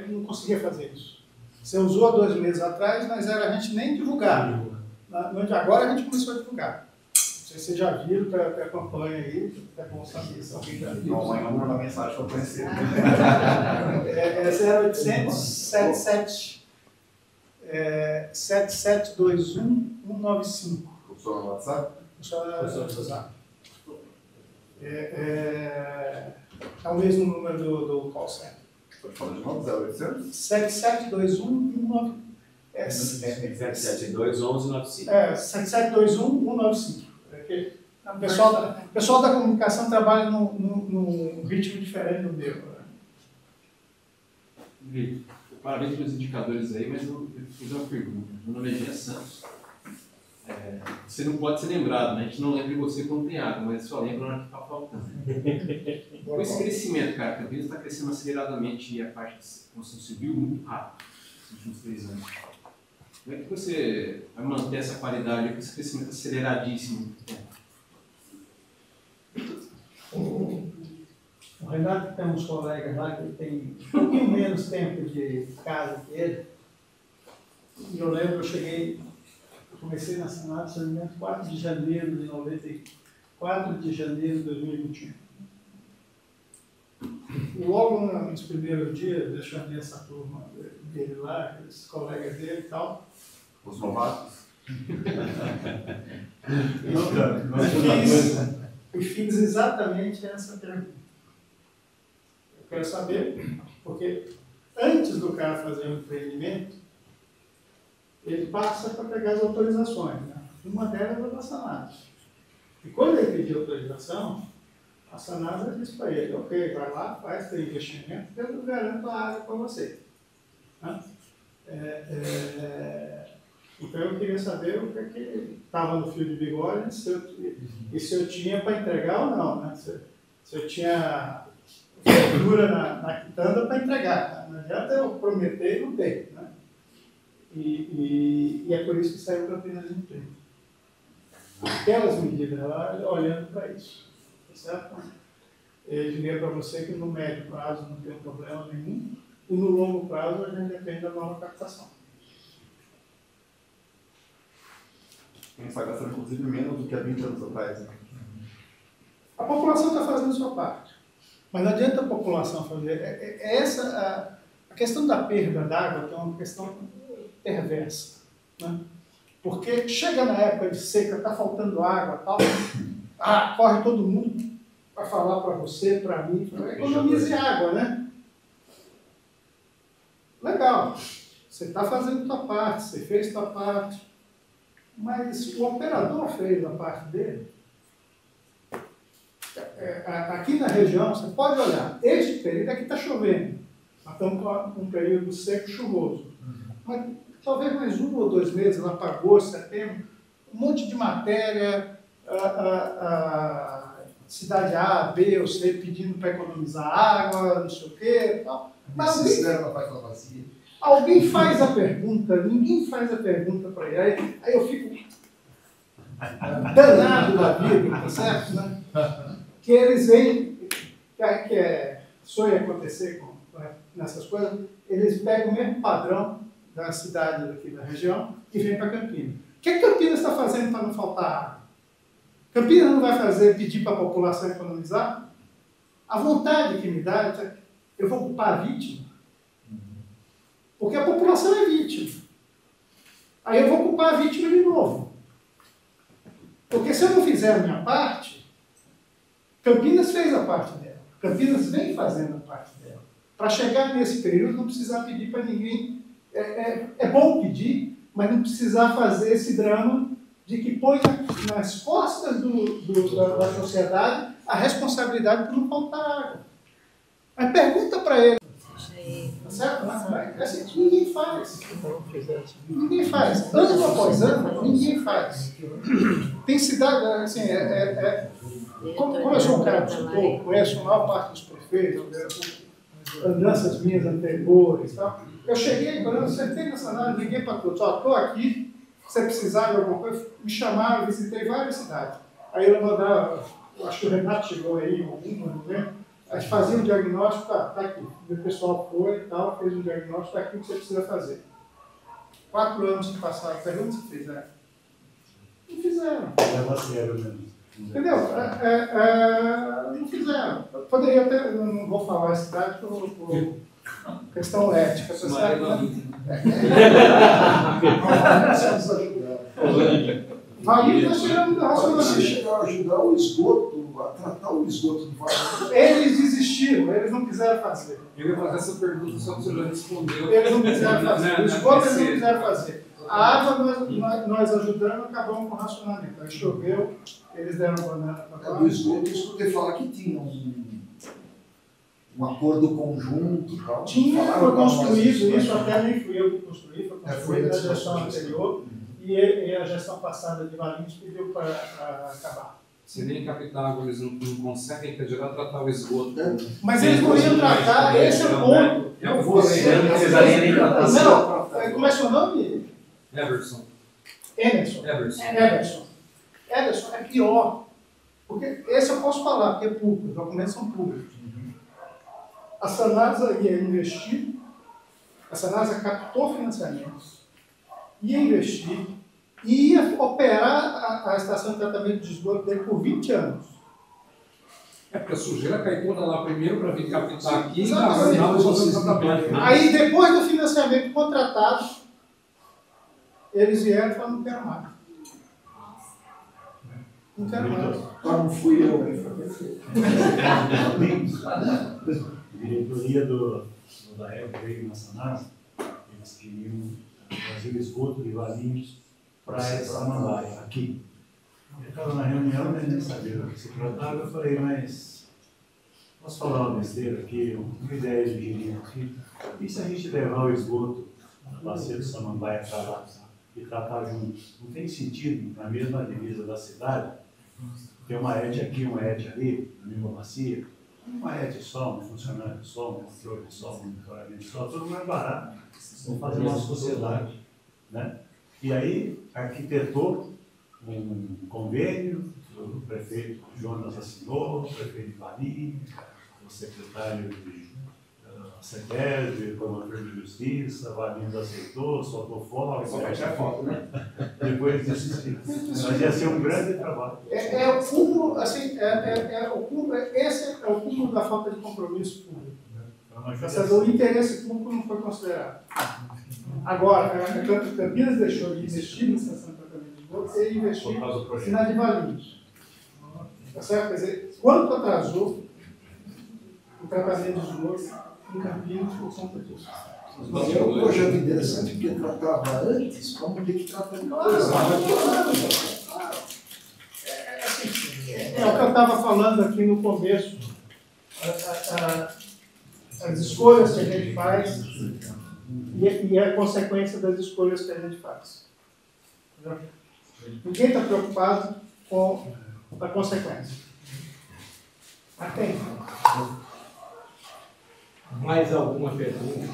não conseguia fazer isso. Você usou há 2 meses atrás, mas a gente nem divulgava. Agora a gente começou a divulgar. Não sei se vocês já viram, acompanha aí, é bom saber se alguém já viu. Não, amanhã eu vou mandar mensagem para conhecer. 0800 77 7721 195. Funciona no WhatsApp? Funciona no WhatsApp. É o mesmo número do call center. Pode falar de novo, 0800? 7721 7721 7721 195. O pessoal da comunicação trabalha num ritmo diferente do meu. Vitor, parabéns pelos indicadores aí, mas eu fiz uma pergunta. Meu nome é Gia Santos. Você não pode ser lembrado, né? A gente não lembra de você quando tem água, mas só lembra na hora que está faltando. Com esse crescimento, cara, Campinas está crescendo aceleradamente e a parte de construção civil muito rápido nos últimos 3 anos. Como é que você vai manter essa qualidade com esse crescimento aceleradíssimo? O Renato tem uns colegas lá que tem um pouquinho menos tempo de casa que ele. E eu lembro, eu comecei na Sanasa, se não me engano, 4 de janeiro de 94 de janeiro de 2021. logo nos primeiros dias, eu chamei essa turma dele lá, esses colegas dele e tal. Os novatos? Eu fiz exatamente essa pergunta. Eu quero saber, porque antes do cara fazer um empreendimento, ele passa para pegar as autorizações, né? Uma delas é da Sanasa. E quando ele pediu autorização, a Sanasa disse para ele: ok, vai lá, faz seu investimento, que eu garanto a área para você. Né? Então eu queria saber o que estava no fio de bigode e se eu tinha para entregar ou não. Né? Se eu tinha verdura na quitanda para entregar. Não adianta eu prometer e não ter. Né? E é por isso que saiu o Campinas de Emprego. Aquelas medidas lá, olhando para isso. Tá certo? Eu diria para você que no médio prazo não tem problema nenhum, e no longo prazo a gente depende da nova captação. A gente está gastando, inclusive, menos do que há 20 anos atrás. Né? A população está fazendo a sua parte. Mas não adianta a população fazer. A questão da perda d'água é uma questão perversa. Né? Porque chega na época de seca, está faltando água, tal, corre todo mundo para falar para você, para mim, economize água, né? Legal, você está fazendo a sua parte, você fez a sua parte, mas o operador fez a parte dele. Aqui na região, você pode olhar, este período aqui está chovendo, nós estamos com um período seco chuvoso, mas talvez mais 1 ou 2 meses, lá para agosto, setembro, um monte de matéria, cidade A, B ou C pedindo para economizar água, não sei o quê, tal. Mas alguém faz a pergunta, ninguém faz a pergunta para ele. Aí eu fico danado da vida, tá certo? Né? Que eles veem, que sonha acontecer nessas coisas, eles pegam o mesmo padrão da cidade aqui da região e vem para Campinas. O que Campinas está fazendo para não faltar água? Campinas não vai pedir para a população economizar? A vontade que me dá, eu vou culpar a vítima. Porque a população é vítima. Aí eu vou culpar a vítima de novo. Porque se eu não fizer a minha parte, Campinas fez a parte dela. Campinas vem fazendo a parte dela. Para chegar nesse período, não precisar pedir para ninguém. É bom pedir, mas não precisar fazer esse drama de que põe nas costas da sociedade a responsabilidade por não faltar água. Mas pergunta para ele. Tá certo? Assim, ninguém faz. Ninguém faz. Ano após ano, ninguém faz. Tem cidade, assim, como eu sou um cara do setor, conheço a maior parte dos prefeitos, andanças minhas anteriores e tal. Eu cheguei, quando eu sentei nessa análise, liguei para todos, estou aqui, se você precisar de alguma coisa, me chamaram, visitei várias cidades. Aí eu mandava, acho que o Renato chegou aí, não lembro, a gente fazia um diagnóstico, tá aqui. O pessoal foi e tal, fez um diagnóstico, tá aqui o que você precisa fazer. 4 anos se passaram, pergunta se fizeram. Não fizeram. Leva a sério mesmo. Entendeu? Não fizeram. Eu poderia até, não vou falar a cidade por questão ética, você sabe? Aí nós chegamos no racionamento. Chegaram a ajudar o esgoto, a tratar o esgoto do vale. Eles desistiram, eles não quiseram fazer. Eu ia fazer essa pergunta, só que o senhor já respondeu. Eles não quiseram fazer. O esgoto eles não quiseram fazer. A água nós ajudamos, acabamos com o racionamento. Aí choveu, eles deram banana para lá. Do esgoto, eu escutei falar que tinha um acordo conjunto. Tal. Tinha, foi construído, isso até nem fui eu que construí, foi construído na gestão anterior. E a gestão passada de Valinhos pediu para acabar. Se nem captar água, eles não conseguem tratar o esgoto. Mas eles não iam tratar, esse é o ponto. Eu vou ler. Não precisaria nem tratar. Não, como é seu nome? Everson. Emerson. Everson. Everson é pior. Porque esse eu posso falar, porque é público, os documentos são públicos. A Sanasa ia investir, a Sanasa captou financiamentos, ia investir e ia operar a estação de tratamento de esgoto dele por 20 anos. É porque a sujeira cai toda lá primeiro para vir captar aqui e Exatamente. no final fazer o tratamento. Aí, depois do financiamento contratado, eles vieram e falaram, não quero mais. Não quero mais. Não fui eu. A diretoria da Rede Nacional, eles queriam trazer o esgoto de Valinhos para essa Samambaia, aqui. Eu estava na reunião, mas nem sabia do que se tratava. Eu falei, mas posso falar uma besteira aqui, uma ideia de gerir aqui? E se a gente levar o esgoto da bacia do Samambaia para lá e tratar juntos? Não tem sentido, na mesma divisa da cidade, ter uma ET aqui, uma ET ali, na mesma bacia? Uma ET só, um funcionário só, um controle só, um monitoramento só, tudo mais barato. Vamos fazer uma sociedade, né? E aí, arquitetou um convênio, o prefeito Jonas assinou, o prefeito de Valinhos, o secretário de CETESB, o promotor de justiça, Valinhos aceitou, soltou fogo. Só para tirar foto, né? Depois disse, mas ia ser um grande trabalho. É o cúmulo, assim, esse é o cúmulo da falta de compromisso público. O interesse público não foi considerado. Agora, a Campinas deixou de investir na estação de tratamento de esgoto e investir na de Valinhos. Tá certo? Quer dizer, quanto atrasou o tratamento de esgoto em Campinas por conta disso? Mas é um projeto interessante porque tratava antes, vamos ter que tratar depois. É o que eu estava falando aqui no começo. As escolhas que a gente faz e a consequência das escolhas que a gente faz. Ninguém está preocupado com a consequência. Mas tem. Mais alguma pergunta?